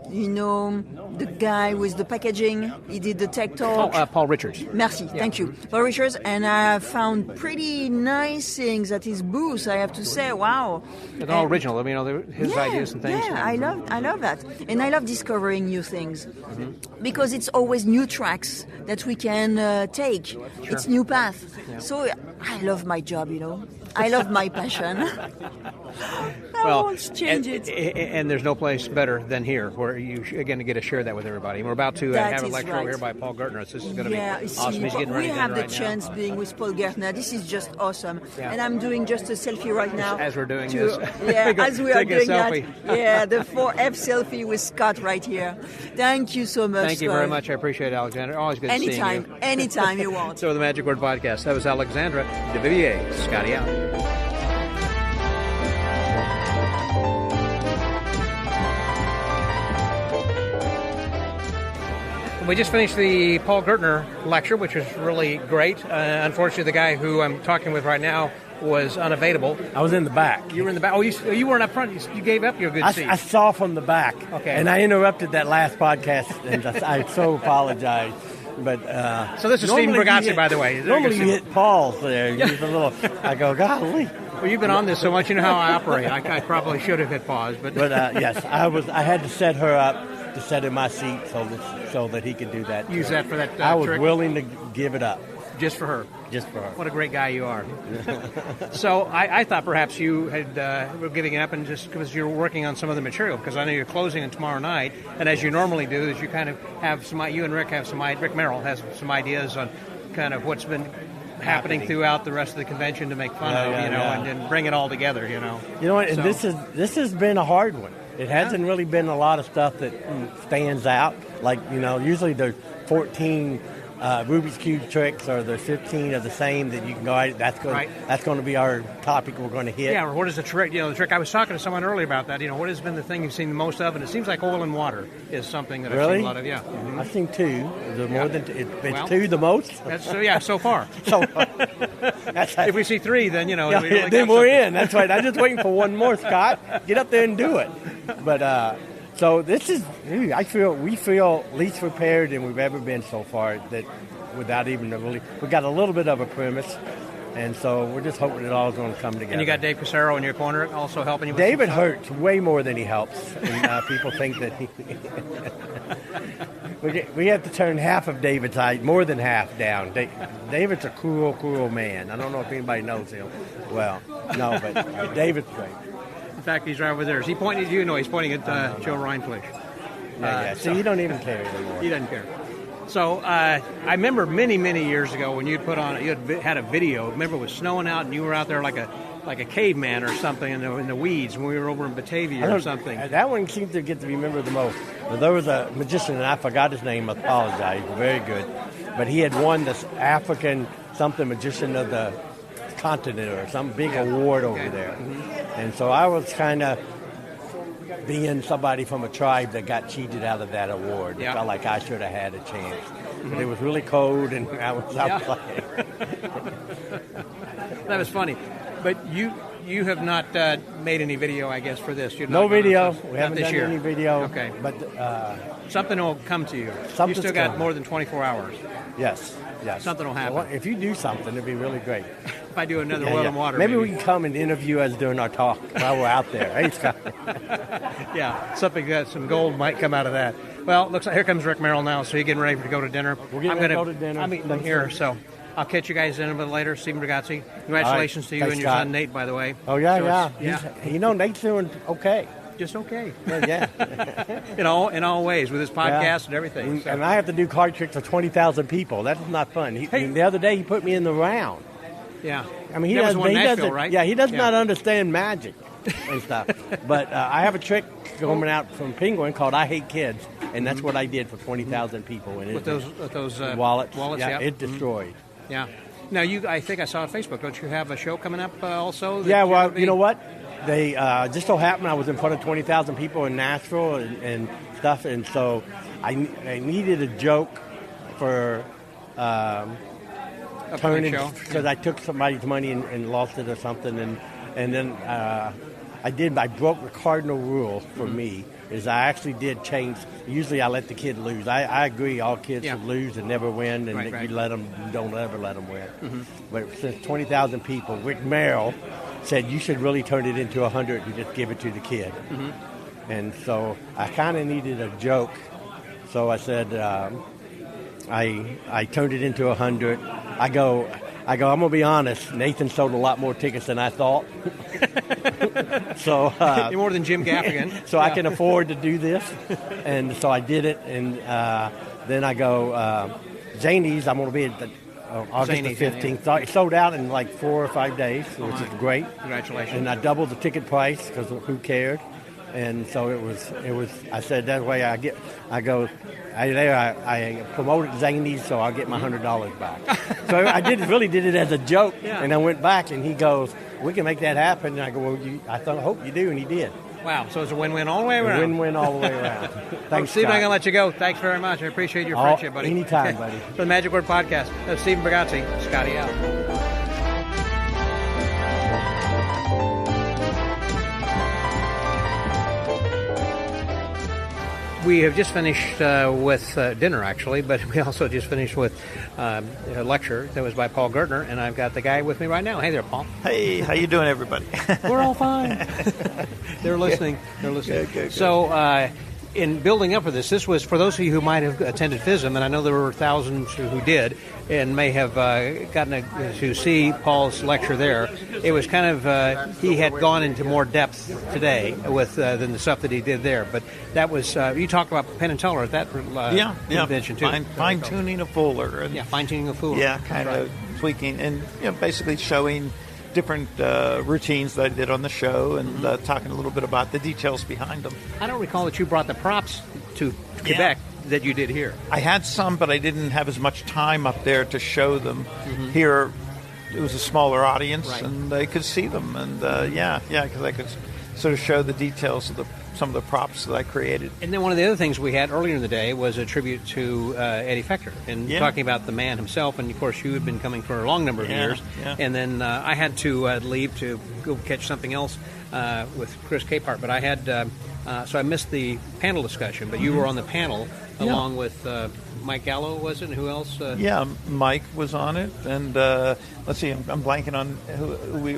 Speaker 4: The guy with the packaging, he did the tech talk.
Speaker 2: Oh, Paul Richards.
Speaker 4: Merci, thank you. Paul Richards, and I found pretty nice things at his booth, I have to say, wow.
Speaker 2: It's all original, his ideas and things.
Speaker 4: Yeah, I love that. And I love discovering new things, because it's always new tracks that we can take. Sure. It's new path. Yeah. So I love my job, I love my passion. I won't change it.
Speaker 2: And there's no place better than here, where you again get to share that with everybody. And we're about to have a lecture over here by Paul Gertner. So this is going to be awesome. He's getting ready.
Speaker 4: We have the chance being with Paul Gertner. This is just awesome.
Speaker 2: Yeah.
Speaker 4: And I'm doing just a selfie right now.
Speaker 2: As we're doing this.
Speaker 4: Yeah, as we are doing that.
Speaker 2: Selfie.
Speaker 4: Yeah, the 4F selfie with Scott right here. Thank you so much.
Speaker 2: Thank you very much. I appreciate it, Alexandra. Always good seeing you.
Speaker 4: Anytime you want.
Speaker 2: So the Magic Word Podcast. That was Alexandra Duvivier. Scotty out. We just finished the Paul Gertner lecture, which was really great. Unfortunately, the guy who I'm talking with right now was unavailable.
Speaker 5: I was in the back.
Speaker 2: You were in the back. Oh, you weren't up front. You gave up your good seat.
Speaker 5: I saw from the back.
Speaker 2: Okay.
Speaker 5: And I interrupted that last podcast, and I so apologize. But
Speaker 2: so this is Stephen Bargatze, by the way.
Speaker 5: Normally you hit pause there. He's a little. I go, golly.
Speaker 2: Well, you've been on this so much, you know how I operate. I probably should have hit pause, but
Speaker 5: yes, I had to set her up to set in my seat so that he could do that.
Speaker 2: Use that for that trick.
Speaker 5: I was willing to give it up.
Speaker 2: Just for her.
Speaker 5: Just for her.
Speaker 2: What a great guy you are. So I thought perhaps you had were giving it up and just because you're working on some of the material, because I know you're closing it tomorrow night, and as you normally do, is you kind of have you and Rick Merrill has some ideas on kind of what's been happening throughout the rest of the convention to make fun of, and then bring it all together,
Speaker 5: You know what? And this has been a hard one. It hasn't really been a lot of stuff that stands out. Like, usually there's 14 Rubik's Cube tricks, or there's 15 of the same that you can go out. That's going to be our topic we're going to hit.
Speaker 2: Yeah, or what is the trick? The trick. I was talking to someone earlier about that. What has been the thing you've seen the most of? And it seems like oil and water is something that I've seen a lot of. Yeah,
Speaker 5: I've seen two. More than two the most.
Speaker 2: That's so far. If we see three, then
Speaker 5: then we're in. That's right. I'm just waiting for one more, Scott. Get up there and do it. But so this is. We feel least prepared than we've ever been so far. That without even we got a little bit of a premise. And so we're just hoping it all is going to come together.
Speaker 2: And you got Dave Casero in your corner also helping you with
Speaker 5: David hurts way more than he helps. And people think that we have to turn half of David's height, more than half, down. David's a cruel man. I don't know if anybody knows him. Well, no, but David's great.
Speaker 2: In fact, he's right over there. Is he pointing at you? No, he's pointing at Joe Reinfleisch.
Speaker 5: So you don't even care anymore.
Speaker 2: He doesn't care. So I remember many years ago when you had a video. Remember it was snowing out and you were out there like a caveman or something in the weeds when we were over in Batavia or something.
Speaker 5: That one seems to get to be remembered the most. There was a magician, and I forgot his name. I apologize. Very good, but he had won this African magician of the continent or some big award over there. Mm-hmm. And so I was kind of being somebody from a tribe that got cheated out of that award. It felt like I should have had a chance. Mm-hmm. But it was really cold, and I was out playing.
Speaker 2: That was funny. But you have not made any video, I guess, for this. You're
Speaker 5: No
Speaker 2: not gonna-
Speaker 5: video.
Speaker 2: not
Speaker 5: We haven't
Speaker 2: this
Speaker 5: done
Speaker 2: year.
Speaker 5: any video.
Speaker 2: Okay.
Speaker 5: But
Speaker 2: Something will come to you. You
Speaker 5: Something's
Speaker 2: still got
Speaker 5: coming.
Speaker 2: more than 24 hours.
Speaker 5: yes.
Speaker 2: Something will happen.
Speaker 5: Well, if you do something, it'd be really great.
Speaker 2: If I do another oil and water,
Speaker 5: Maybe we can come and interview us during our talk while we're out there. Hey, Scott.
Speaker 2: Yeah, some gold might come out of that. Well, looks like here comes Rick Merrill now, so you're getting ready to go to dinner.
Speaker 5: We're getting ready to go to dinner.
Speaker 2: I'm eating here, so I'll catch you guys in a bit later. Stephen Bargatze, congratulations to you
Speaker 5: Thanks,
Speaker 2: and your
Speaker 5: Scott.
Speaker 2: son Nate, by the way.
Speaker 5: Oh, yeah,
Speaker 2: So
Speaker 5: yeah.
Speaker 2: it's-
Speaker 5: Nate's doing okay.
Speaker 2: Just okay.
Speaker 5: Yeah.
Speaker 2: in all ways, with his podcast and everything. So.
Speaker 5: And I have to do card tricks for 20,000 people. That's not fun. The other day, he put me in the round.
Speaker 2: Yeah.
Speaker 5: I mean, he
Speaker 2: that was
Speaker 5: doesn't.
Speaker 2: one in
Speaker 5: He
Speaker 2: Nashville,
Speaker 5: doesn't.
Speaker 2: right?
Speaker 5: Yeah, he does not understand magic and stuff. But I have a trick coming out from Penguin called "I Hate Kids," and that's what I did for 20,000 people. And
Speaker 2: with those
Speaker 5: wallets.
Speaker 2: yeah.
Speaker 5: It destroyed.
Speaker 2: Yeah. Now I think I saw on Facebook. Don't you have a show coming up also?
Speaker 5: Yeah. Well, you know what? They just so happened I was in front of 20,000 people in Nashville and stuff, and so I needed a joke for. Turning because I took somebody's money and lost it or something, and then I broke the cardinal rule for me is I actually did change. Usually I let the kid lose. I agree all kids should lose and never win, and
Speaker 2: right.
Speaker 5: you don't ever let them win. But since 20,000 people, Rick Merrill said you should really turn it into 100 and just give it to the kid. And so I kind of needed a joke, so I said. I turned it into 100. I go. I'm gonna be honest. Nathan sold a lot more tickets than I thought. So
Speaker 2: you're more than Jim Gaffigan.
Speaker 5: So I can afford to do this, and so I did it. And then I go Zanies. I'm gonna be at August the 15th. So it sold out in like 4 or 5 days, which is great.
Speaker 2: Congratulations!
Speaker 5: And I doubled the ticket price because who cared? And so it was. I said that way I promoted Zanies, so I'll get my $100 back. So I really did it as a joke, and I went back, and he goes, "We can make that happen." And I go, "Well, I hope you do," and he did.
Speaker 2: Wow, so it's a win-win all the way around.
Speaker 5: Win-win all the way around. Thanks,
Speaker 2: Steve, I'm
Speaker 5: Scott.
Speaker 2: going to let you go. Thanks very much. I appreciate your friendship, buddy.
Speaker 5: Anytime, buddy.
Speaker 2: For the Magic Word Podcast, that's Stephen Bargatze. Scotty out. We have just finished with dinner, actually, but we also just finished with a lecture that was by Paul Gertner, and I've got the guy with me right now. Hey there, Paul.
Speaker 6: Hey, how you doing, everybody?
Speaker 2: We're all fine. They're listening. They're listening.
Speaker 6: Good.
Speaker 2: So, in building up for this was for those of you who might have attended FISM, and I know there were thousands who did, and may have gotten to see Paul's lecture there. It was kind of he had gone into more depth today with than the stuff that he did there. But that was you talked about Penn and Teller at that convention too.
Speaker 6: Fine tuning a Fuller. And,
Speaker 2: fine tuning a Fuller.
Speaker 6: Yeah, kind of tweaking and basically showing different routines that I did on the show and talking a little bit about the details behind them.
Speaker 2: I don't recall that you brought the props to Quebec that you did here.
Speaker 6: I had some, but I didn't have as much time up there to show them. Here, it was a smaller audience, and they could see them. And because I could sort of show the details of some of the props that I created.
Speaker 2: And then one of the other things we had earlier in the day was a tribute to Eddie Fector and talking about the man himself. And, of course, you had been coming for a long number of years. Yeah. And then I had to leave to go catch something else with Chris Capehart. But I had so I missed the panel discussion. But you were on the panel along with Mike Gallo, was it? And who else?
Speaker 6: Mike was on it. And let's see, I'm blanking on who we...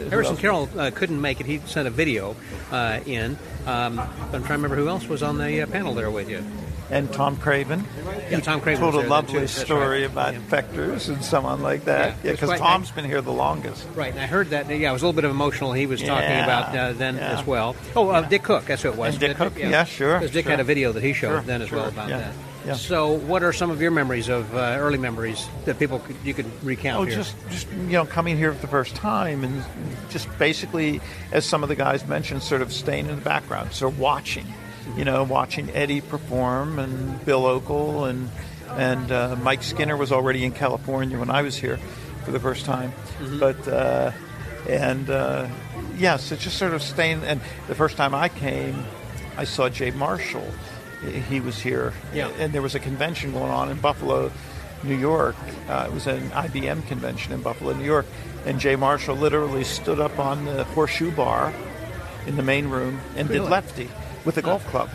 Speaker 2: Harrison Carroll couldn't make it. He sent a video in. But I'm trying to remember who else was on the panel there with you.
Speaker 6: And Tom Craven.
Speaker 2: Yeah, Tom Craven
Speaker 6: told
Speaker 2: was
Speaker 6: a
Speaker 2: there
Speaker 6: lovely story about Fectors and so on like that. Yeah, because Tom's been here the longest.
Speaker 2: Right, and I heard that. Yeah, it was a little bit of emotional. He was talking about then as well. Oh, Dick Cook. That's who it was.
Speaker 6: And Dick Cook. Sure.
Speaker 2: Because Dick had a video that he showed then as well about that. Yeah. So, what are some of your memories of early memories that you could recount here?
Speaker 6: Just coming here for the first time and just basically, as some of the guys mentioned, sort of staying in the background, so watching Eddie perform and Bill Okel and Mike Skinner was already in California when I was here for the first time, but so just sort of staying. And the first time I came, I saw Jay Marshall. He was here, and there was a convention going on in Buffalo New York. It was an IBM convention in Buffalo, New York, and Jay Marshall literally stood up on the horseshoe bar in the main room and did lefty with a golf club.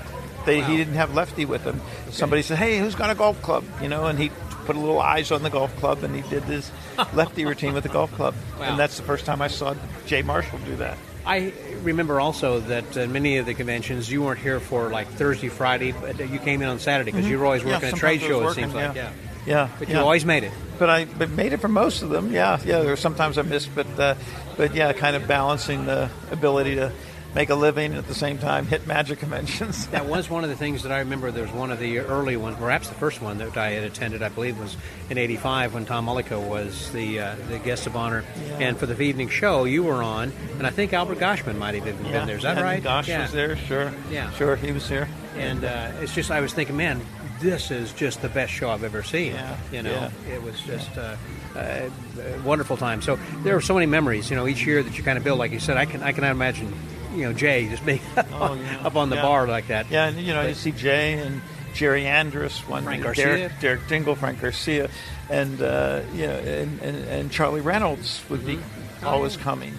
Speaker 6: He didn't have lefty with him. Okay. Somebody said, "Hey, who's got a golf club?" And he put a little eyes on the golf club, and he did his lefty routine with the golf club. Wow. And that's the first time I saw Jay Marshall do that.
Speaker 2: I remember also that many of the conventions, you weren't here for like Thursday, Friday, but you came in on Saturday because you were always working at trade shows, it seems like.
Speaker 6: Yeah.
Speaker 2: But you always made it.
Speaker 6: But I made it for most of them, yeah. There were sometimes I missed, but kind of balancing the ability to make a living and at the same time hit magic conventions.
Speaker 2: That was one of the things that I remember. There was one of the early ones, perhaps the first one that I had attended, I believe was in '85 when Tom Mullico was the guest of honor. Yeah. And for the evening show, you were on, and I think Albert Goshman might have even been there. Is that right?
Speaker 6: Gosh was there, sure. Yeah. Sure, he was here.
Speaker 2: And it's just, I was thinking, man, this is just the best show I've ever seen. It was just a wonderful time. So there are so many memories, each year that you kind of build. Like you said, I can imagine, Jay just being up on the bar like that.
Speaker 6: Yeah, and you see Jay and Jerry Andrus,
Speaker 2: Frank Garcia,
Speaker 6: Derek Dingle, Frank Garcia, and and Charlie Reynolds would be always coming.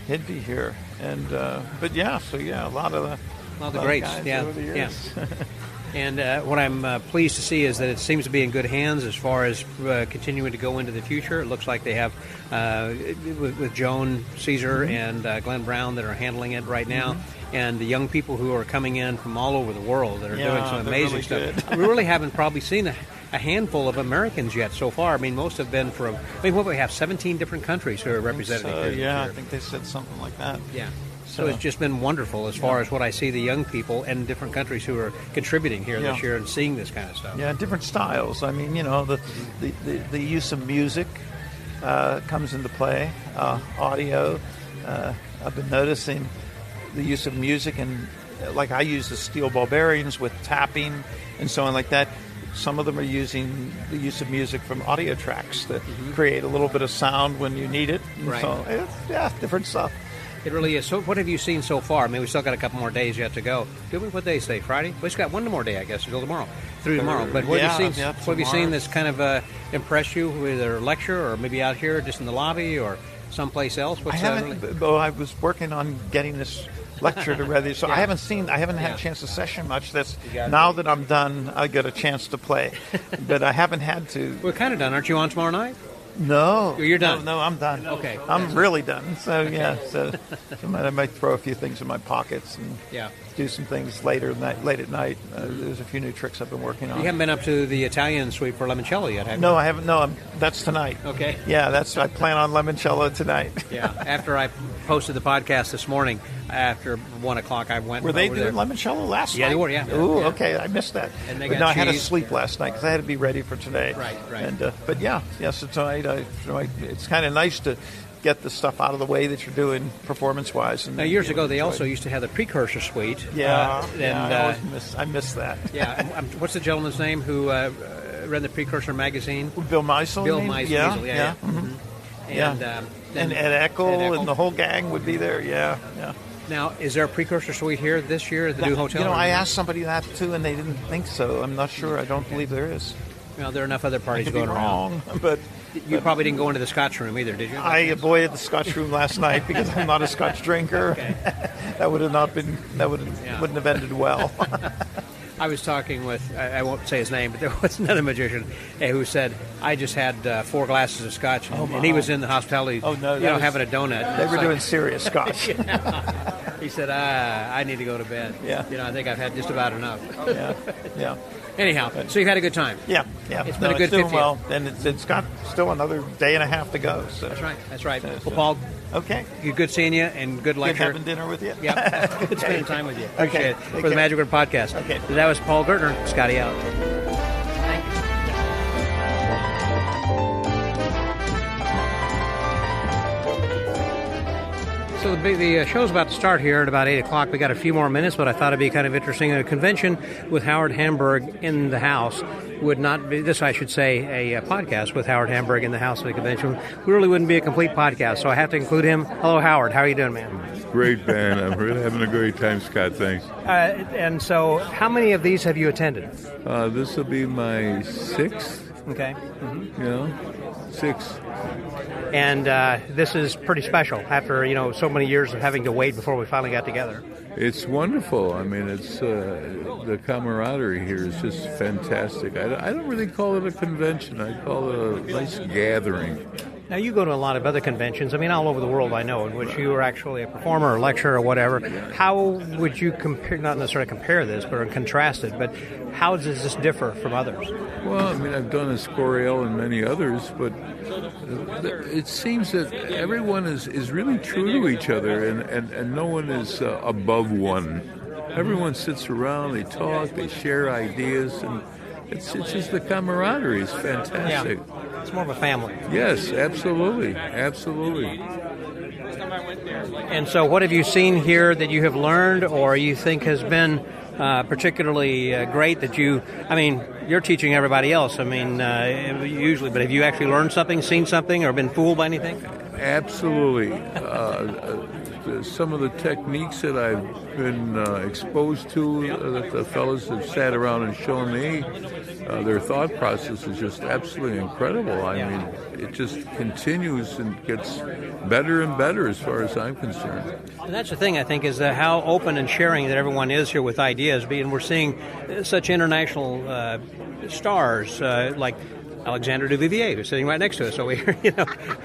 Speaker 6: He'd be here, and but a lot of the
Speaker 2: greats,
Speaker 6: guys over the years.
Speaker 2: Yeah. And what I'm pleased to see is that it seems to be in good hands as far as continuing to go into the future. It looks like they have, with Joan Caesar and Glenn Brown that are handling it right now, and the young people who are coming in from all over the world that are doing some amazing stuff. We really haven't probably seen a handful of Americans yet so far. I mean, most have been from, what do we have, 17 different countries who are represented here.
Speaker 6: I think they said something like that.
Speaker 2: Yeah. So it's just been wonderful as far as what I see the young people and different countries who are contributing here this year and seeing this kind of stuff.
Speaker 6: Yeah, different styles. I mean, the use of music comes into play, audio. I've been noticing the use of music, and like I use the steel ball bearings with tapping and so on like that. Some of them are using the use of music from audio tracks that create a little bit of sound when you need it.
Speaker 2: Right.
Speaker 6: So, different stuff.
Speaker 2: It really is. So what have you seen so far? I mean, we still got a couple more days yet to go. What day is today? Friday? We just got one more day, I guess, until tomorrow. Through tomorrow. But what have you seen? What have you seen that's kind of impressed you, either a lecture or maybe out here just in the lobby or someplace else?
Speaker 6: I was working on getting this lecture to ready, so I haven't had a chance to session much. Now that I'm done, I get a chance to play, but I haven't had to.
Speaker 2: We're kind of done. Aren't you on tomorrow night?
Speaker 6: No.
Speaker 2: You're done?
Speaker 6: No, I'm done.
Speaker 2: Okay.
Speaker 6: I'm really done. So, so I might throw a few things in my pockets and do some things late at night. There's a few new tricks I've been working on.
Speaker 2: You haven't been up to the Italian suite for limoncello yet, have you?
Speaker 6: No, I haven't. No, that's tonight.
Speaker 2: Okay.
Speaker 6: Yeah, I plan on limoncello tonight.
Speaker 2: Yeah. After I posted the podcast this morning, after 1 o'clock, I went.
Speaker 6: Were they doing limoncello last night?
Speaker 2: Yeah, they were. Yeah.
Speaker 6: Ooh, okay, I missed that.
Speaker 2: And they
Speaker 6: but
Speaker 2: got
Speaker 6: I had to sleep last night because I had to be ready for today.
Speaker 2: Right.
Speaker 6: And but so tonight, it's kind of nice to get the stuff out of the way that you're doing performance-wise.
Speaker 2: Now, years ago, they also used to have the precursor suite.
Speaker 6: I miss that.
Speaker 2: Yeah. What's the gentleman's name who ran the Precursor magazine?
Speaker 6: Bill Meisel.
Speaker 2: Bill Meisel. Yeah.
Speaker 6: Mm-hmm. And Ed Eckel and the whole gang would be there. Yeah.
Speaker 2: Now, is there a Precursor suite here this year at the new hotel?
Speaker 6: I asked somebody that too, and they didn't think so. I'm not sure. I don't believe there is.
Speaker 2: Well, there are enough other parties going
Speaker 6: around. But
Speaker 2: you probably didn't go into the Scotch room either, did you?
Speaker 6: I avoided the Scotch room last night because I'm not a Scotch drinker.
Speaker 2: Okay.
Speaker 6: That would have not been. Wouldn't have ended well.
Speaker 2: I was talking with, I won't say his name, but there was another magician who said, I just had 4 glasses of Scotch, and he was in the hospitality, having a donut.
Speaker 6: They were doing serious Scotch.
Speaker 2: He said, I need to go to bed.
Speaker 6: Yeah.
Speaker 2: I think I've had just about enough.
Speaker 6: Yeah.
Speaker 2: Anyhow, so you've had a good time.
Speaker 6: Yeah.
Speaker 2: It's been a good
Speaker 6: 50. Well, and it's got still another day and a half to go. So.
Speaker 2: That's right. Well, Paul,
Speaker 6: okay.
Speaker 2: Good seeing you and good lecture.
Speaker 6: Good having dinner with you.
Speaker 2: Yeah, good spending time with you.
Speaker 6: Okay.
Speaker 2: For the Magic Word Podcast.
Speaker 6: Okay.
Speaker 2: That was Paul Gertner. Scotty out. Thank you. So the show's about to start here at about 8 o'clock. We got a few more minutes, but I thought it'd be kind of interesting. A convention with Howard Hamburg in the house would not be, this I should say, a podcast with Howard Hamburg in the house of the convention really wouldn't be a complete podcast, so I have to include him. Hello, Howard. How are you doing, man?
Speaker 7: Great, man. I'm really having a great time, Scott. Thanks.
Speaker 2: And so how many of these have you attended?
Speaker 7: This will be my 6th.
Speaker 2: Okay.
Speaker 7: You know, 6.
Speaker 2: And this is pretty special after, so many years of having to wait before we finally got together.
Speaker 7: It's wonderful. I mean, it's the camaraderie here is just fantastic. I don't really call it a convention. I call it a nice gathering.
Speaker 2: Now, you go to a lot of other conventions, all over the world, I know, in which you are actually a performer or lecturer or whatever. How would you compare, not necessarily compare this, but contrast it, but how does this differ from others?
Speaker 7: Well, I've done Escorial and many others, but it seems that everyone is really true to each other, and no one is above one. Everyone sits around, they talk, they share ideas, and it's just the camaraderie is fantastic.
Speaker 2: Yeah. It's more of a family.
Speaker 7: Yes, absolutely. Absolutely.
Speaker 2: And so what have you seen here that you have learned or you think has been particularly great that you're teaching everybody else, usually, but have you actually learned something, seen something, or been fooled by anything?
Speaker 7: Absolutely. Some of the techniques that I've been exposed to, that the fellows have sat around and shown me, their thought process is just absolutely incredible. It just continues and gets better and better as far as I'm concerned.
Speaker 2: And that's the thing, I think, is how open and sharing that everyone is here with ideas. And we're seeing such international stars like Alexandra Duvivier, who's sitting right next to us over here,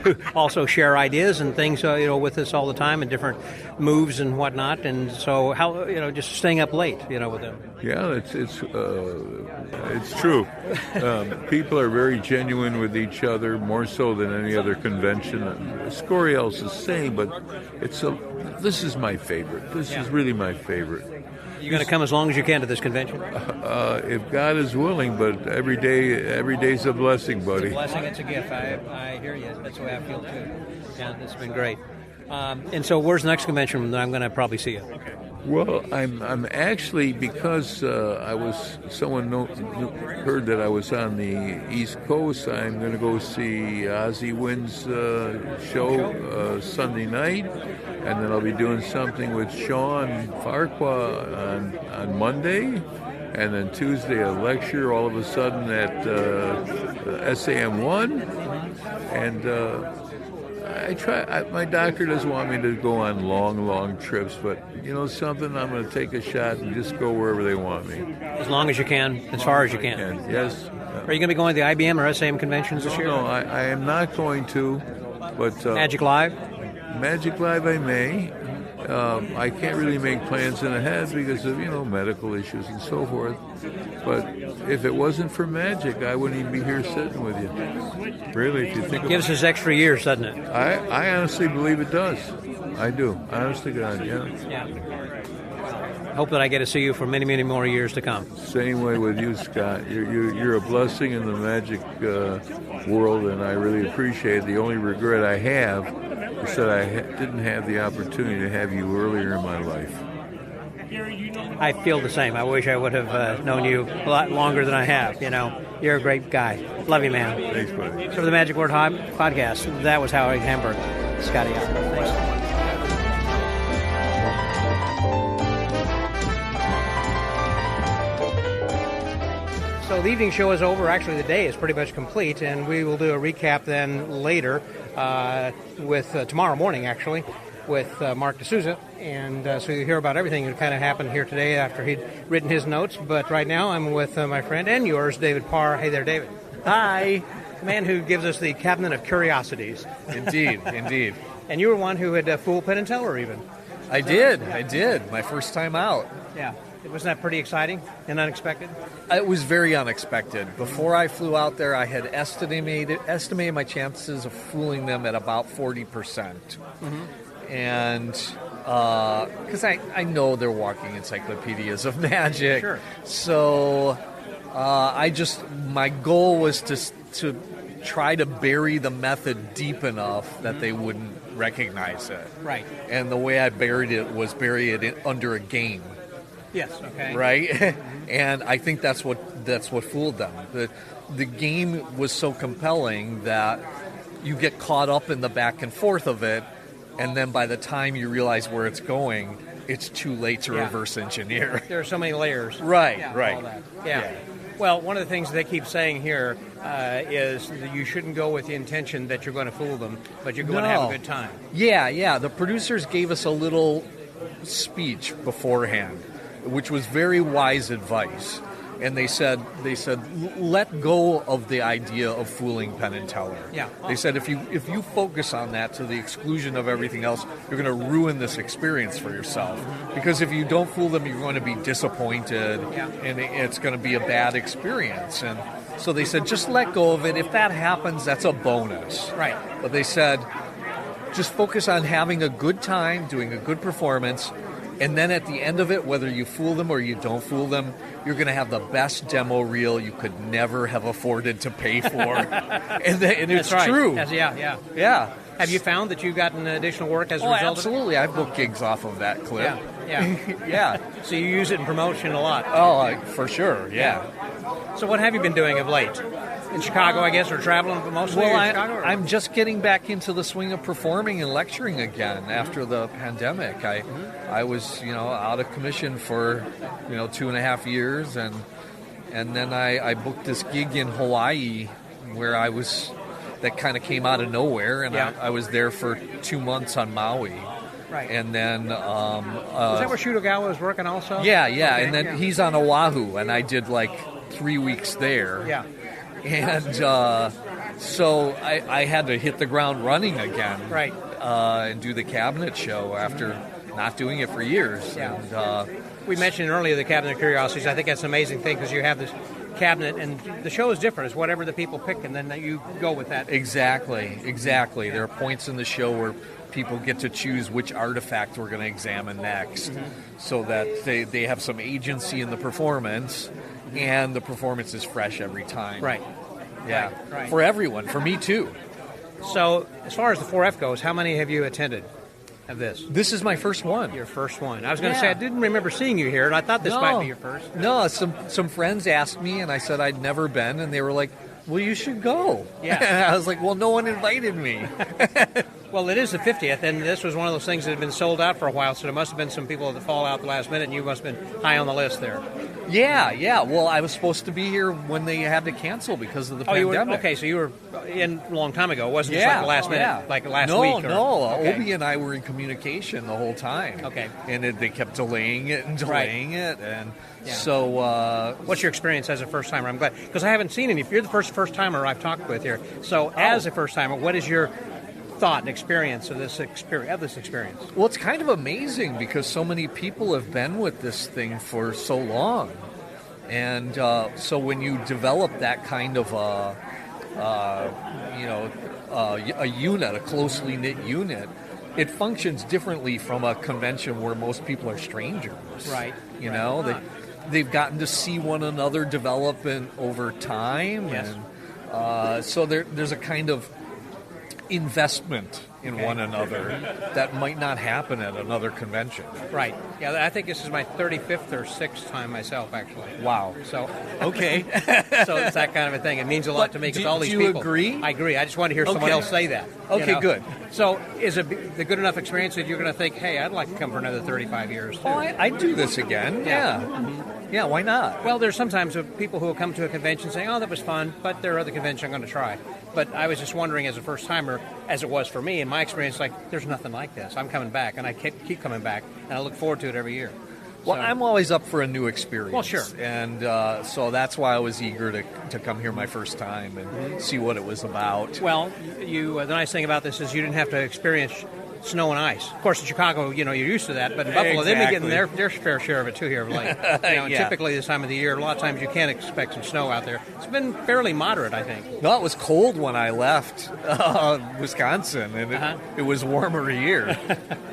Speaker 2: who also share ideas and things, with us all the time and different moves and whatnot. And so how, just staying up late, with them.
Speaker 7: Yeah, it's true. People are very genuine with each other, more so than any other convention. Escorial's the same, but this is my favorite. This is really my favorite.
Speaker 2: You're going to come as long as you can to this convention?
Speaker 7: If God is willing, but every day's a blessing, buddy.
Speaker 2: It's a blessing, it's a gift. I hear you. That's the way I feel, too. Yeah, it's been great. And so where's the next convention that I'm going to probably see you?
Speaker 7: Well, I'm actually, because someone heard that I was on the East Coast, I'm going to go see Ozzy Wynn's show Sunday night, and then I'll be doing something with Sean Farquhar on Monday, and then Tuesday a lecture all of a sudden at SAM1, and my doctor doesn't want me to go on long trips, but something, I'm going to take a shot and just go wherever they want me.
Speaker 2: As long as you can, as far as you can.
Speaker 7: Yes.
Speaker 2: Are you going to be going to the IBM or SAM conventions this year?
Speaker 7: No, I am not going to, but...
Speaker 2: Magic Live?
Speaker 7: Magic Live I may. I can't really make plans in ahead because of, medical issues and so forth. But if it wasn't for Magic, I wouldn't even be here sitting with you. Really, if you think
Speaker 2: gives us extra years, doesn't it?
Speaker 7: I honestly believe it does. I do. Honestly, God, yeah.
Speaker 2: Hope that I get to see you for many, many more years to come.
Speaker 7: Same way with you, Scott. You're a blessing in the Magic world, and I really appreciate it. The only regret I have is that I didn't have the opportunity to have you earlier in my life.
Speaker 2: I feel the same. I wish I would have known you a lot longer than I have. You're a great guy. Love you, man.
Speaker 7: Thanks, buddy.
Speaker 2: So for the Magic Word podcast, that was Howard Hamburg. Scotty out. Thanks. So the evening show is over. Actually, the day is pretty much complete, and we will do a recap then later with tomorrow morning, actually, with Marc DeSouza. And so you'll hear about everything that kind of happened here today after he'd written his notes. But right now I'm with my friend and yours, David Parr. Hey there, David.
Speaker 8: Hi.
Speaker 2: The man who gives us the Cabinet of Curiosities.
Speaker 8: Indeed, indeed.
Speaker 2: And you were one who had fooled Penn and Teller even.
Speaker 8: I did. My first time out.
Speaker 2: Yeah. Wasn't that pretty exciting and unexpected?
Speaker 8: It was very unexpected. Before I flew out there, I had estimated my chances of fooling them at about 40%. Mm-hmm. And because I know they're walking encyclopedias of magic.
Speaker 2: Sure.
Speaker 8: So my goal was to try to bury the method deep enough that they wouldn't recognize it.
Speaker 2: Right.
Speaker 8: And the way I buried it was bury it under a game.
Speaker 2: Yes. Okay.
Speaker 8: Right, and I think that's what fooled them. The game was so compelling that you get caught up in the back and forth of it, and then by the time you realize where it's going, it's too late to reverse engineer.
Speaker 2: There are so many layers.
Speaker 8: Right.
Speaker 2: All that. Yeah. Well, one of the things they keep saying here is that you shouldn't go with the intention that you're going to fool them, but you're going to have a good time.
Speaker 8: Yeah. The producers gave us a little speech beforehand, which was very wise advice. And they said, let go of the idea of fooling Penn and Teller.
Speaker 2: Yeah.
Speaker 8: They said if you focus on that to the exclusion of everything else, you're going to ruin this experience for yourself.
Speaker 2: Mm-hmm.
Speaker 8: Because if you don't fool them, you're going to be disappointed, and it's going to be a bad experience. And so they said, just let go of it. If that happens, that's a bonus.
Speaker 2: Right.
Speaker 8: But they said, just focus on having a good time, doing a good performance. And then at the end of it, whether you fool them or you don't fool them, you're going to have the best demo reel you could never have afforded to pay for. and it's
Speaker 2: right.
Speaker 8: true.
Speaker 2: Yeah. Have you found that you've gotten additional work as a result
Speaker 8: absolutely. I've booked gigs off of that clip.
Speaker 2: Yeah. So you use it in promotion a lot.
Speaker 8: Oh, for sure, yeah.
Speaker 2: So what have you been doing of late? In Chicago, I guess, or traveling mostly in Chicago? Or?
Speaker 8: I'm just getting back into the swing of performing and lecturing again after the pandemic. I was, out of commission for, 2.5 years, and then I booked this gig in Hawaii where that kind of came out of nowhere, and I was there for 2 months on Maui.
Speaker 2: Right.
Speaker 8: And then...
Speaker 2: was that where Shutogawa was working also?
Speaker 8: Yeah, okay, and then he's on Oahu, and I did 3 weeks there.
Speaker 2: Yeah.
Speaker 8: And so I had to hit the ground running again.
Speaker 2: Right.
Speaker 8: And do the cabinet show after not doing it for years.
Speaker 2: Yeah.
Speaker 8: And,
Speaker 2: we mentioned earlier the Cabinet of Curiosities. I think that's an amazing thing because you have this cabinet, and the show is different. It's whatever the people pick, and then you go with that.
Speaker 8: Exactly. There are points in the show where people get to choose which artifact we're going to examine next, so that they have some agency in the performance, and the performance is fresh every time.
Speaker 2: Right.
Speaker 8: Yeah.
Speaker 2: Right.
Speaker 8: For everyone, for me too.
Speaker 2: So, as far as the 4F goes, how many have you attended of this?
Speaker 8: This is my first one.
Speaker 2: Your first one. I was going to say, I didn't remember seeing you here, and I thought this might be your first.
Speaker 8: No, some friends asked me, and I said I'd never been, and they were like, well, you should go.
Speaker 2: Yeah.
Speaker 8: And I was like, well, no one invited me.
Speaker 2: Well, it is the 50th, and this was one of those things that had been sold out for a while, so there must have been some people that fall out the last minute, and you must have been high on the list there.
Speaker 8: Yeah. Well, I was supposed to be here when they had to cancel because of the pandemic.
Speaker 2: So you were in a long time ago. It wasn't just like the last minute, like last week?
Speaker 8: No.
Speaker 2: Okay.
Speaker 8: Obie and I were in communication the whole time.
Speaker 2: Okay.
Speaker 8: And they kept delaying it and delaying it, and
Speaker 2: so... what's your experience as a first-timer? I'm glad, because I haven't seen any. If you're the first-timer I've talked with here, so as a first-timer, what is your thought and experience of this experience?
Speaker 8: Well, it's kind of amazing because so many people have been with this thing for so long, and so when you develop that kind of a unit, a closely knit unit, it functions differently from a convention where most people are strangers.
Speaker 2: Right.
Speaker 8: They've gotten to see one another develop over time, and so there's a kind of investment in one another that might not happen at another convention.
Speaker 2: Right. Yeah, I think this is my 35th or 6th time myself, actually.
Speaker 8: Wow.
Speaker 2: So
Speaker 8: okay.
Speaker 2: So it's that kind of a thing. It means a lot to me because all these people.
Speaker 8: Do you agree?
Speaker 2: I agree. I just want to hear someone else say that.
Speaker 8: Okay, good.
Speaker 2: So is it the good enough experience that you're going to think, hey, I'd like to come for another 35 years too?
Speaker 8: Oh, I'd do this again. Yeah. Mm-hmm. Yeah, why not?
Speaker 2: Well, there's sometimes people who will come to a convention saying, oh, that was fun, but there are other conventions I'm going to try. But I was just wondering, as a first-timer, as it was for me, in my experience, there's nothing like this. I'm coming back, and I keep coming back, and I look forward to it every year.
Speaker 8: Well, I'm always up for a new experience.
Speaker 2: Well, sure.
Speaker 8: And so that's why I was eager to come here my first time and see what it was about.
Speaker 2: Well, the nice thing about this is you didn't have to experience snow and ice. Of course, in Chicago, you're used to that, but in Buffalo, they've been getting their fair share of it, too, here of late. Typically this time of the year, a lot of times you can't expect some snow out there. It's been fairly moderate, I think.
Speaker 8: No, it was cold when I left Wisconsin, and it was warmer here.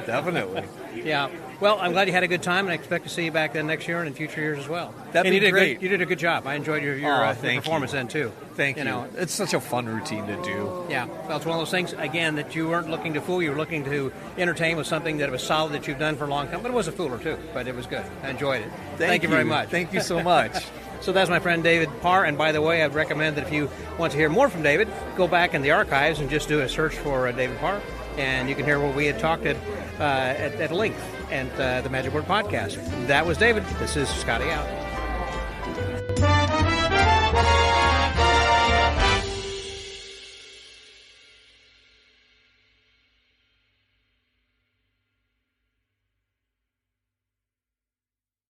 Speaker 8: Definitely.
Speaker 2: Yeah. Well, I'm glad you had a good time, and I expect to see you back then next year and in future years as well.
Speaker 8: That'd be great.
Speaker 2: You did a good job. I enjoyed your performance then, too.
Speaker 8: Thank you. It's such a fun routine to do.
Speaker 2: Yeah. Well, it's one of those things, again, that you weren't looking to fool. You were looking to entertain with something that was solid that you've done for a long time. But it was a fooler, too. But it was good. I enjoyed it. Thank you very much.
Speaker 8: Thank you so much.
Speaker 2: So that's my friend David Parr. And by the way, I'd recommend that if you want to hear more from David, go back in the archives and just do a search for David Parr. And you can hear what we had talked at length and the Magic Word Podcast. That was David. This is Scotty out.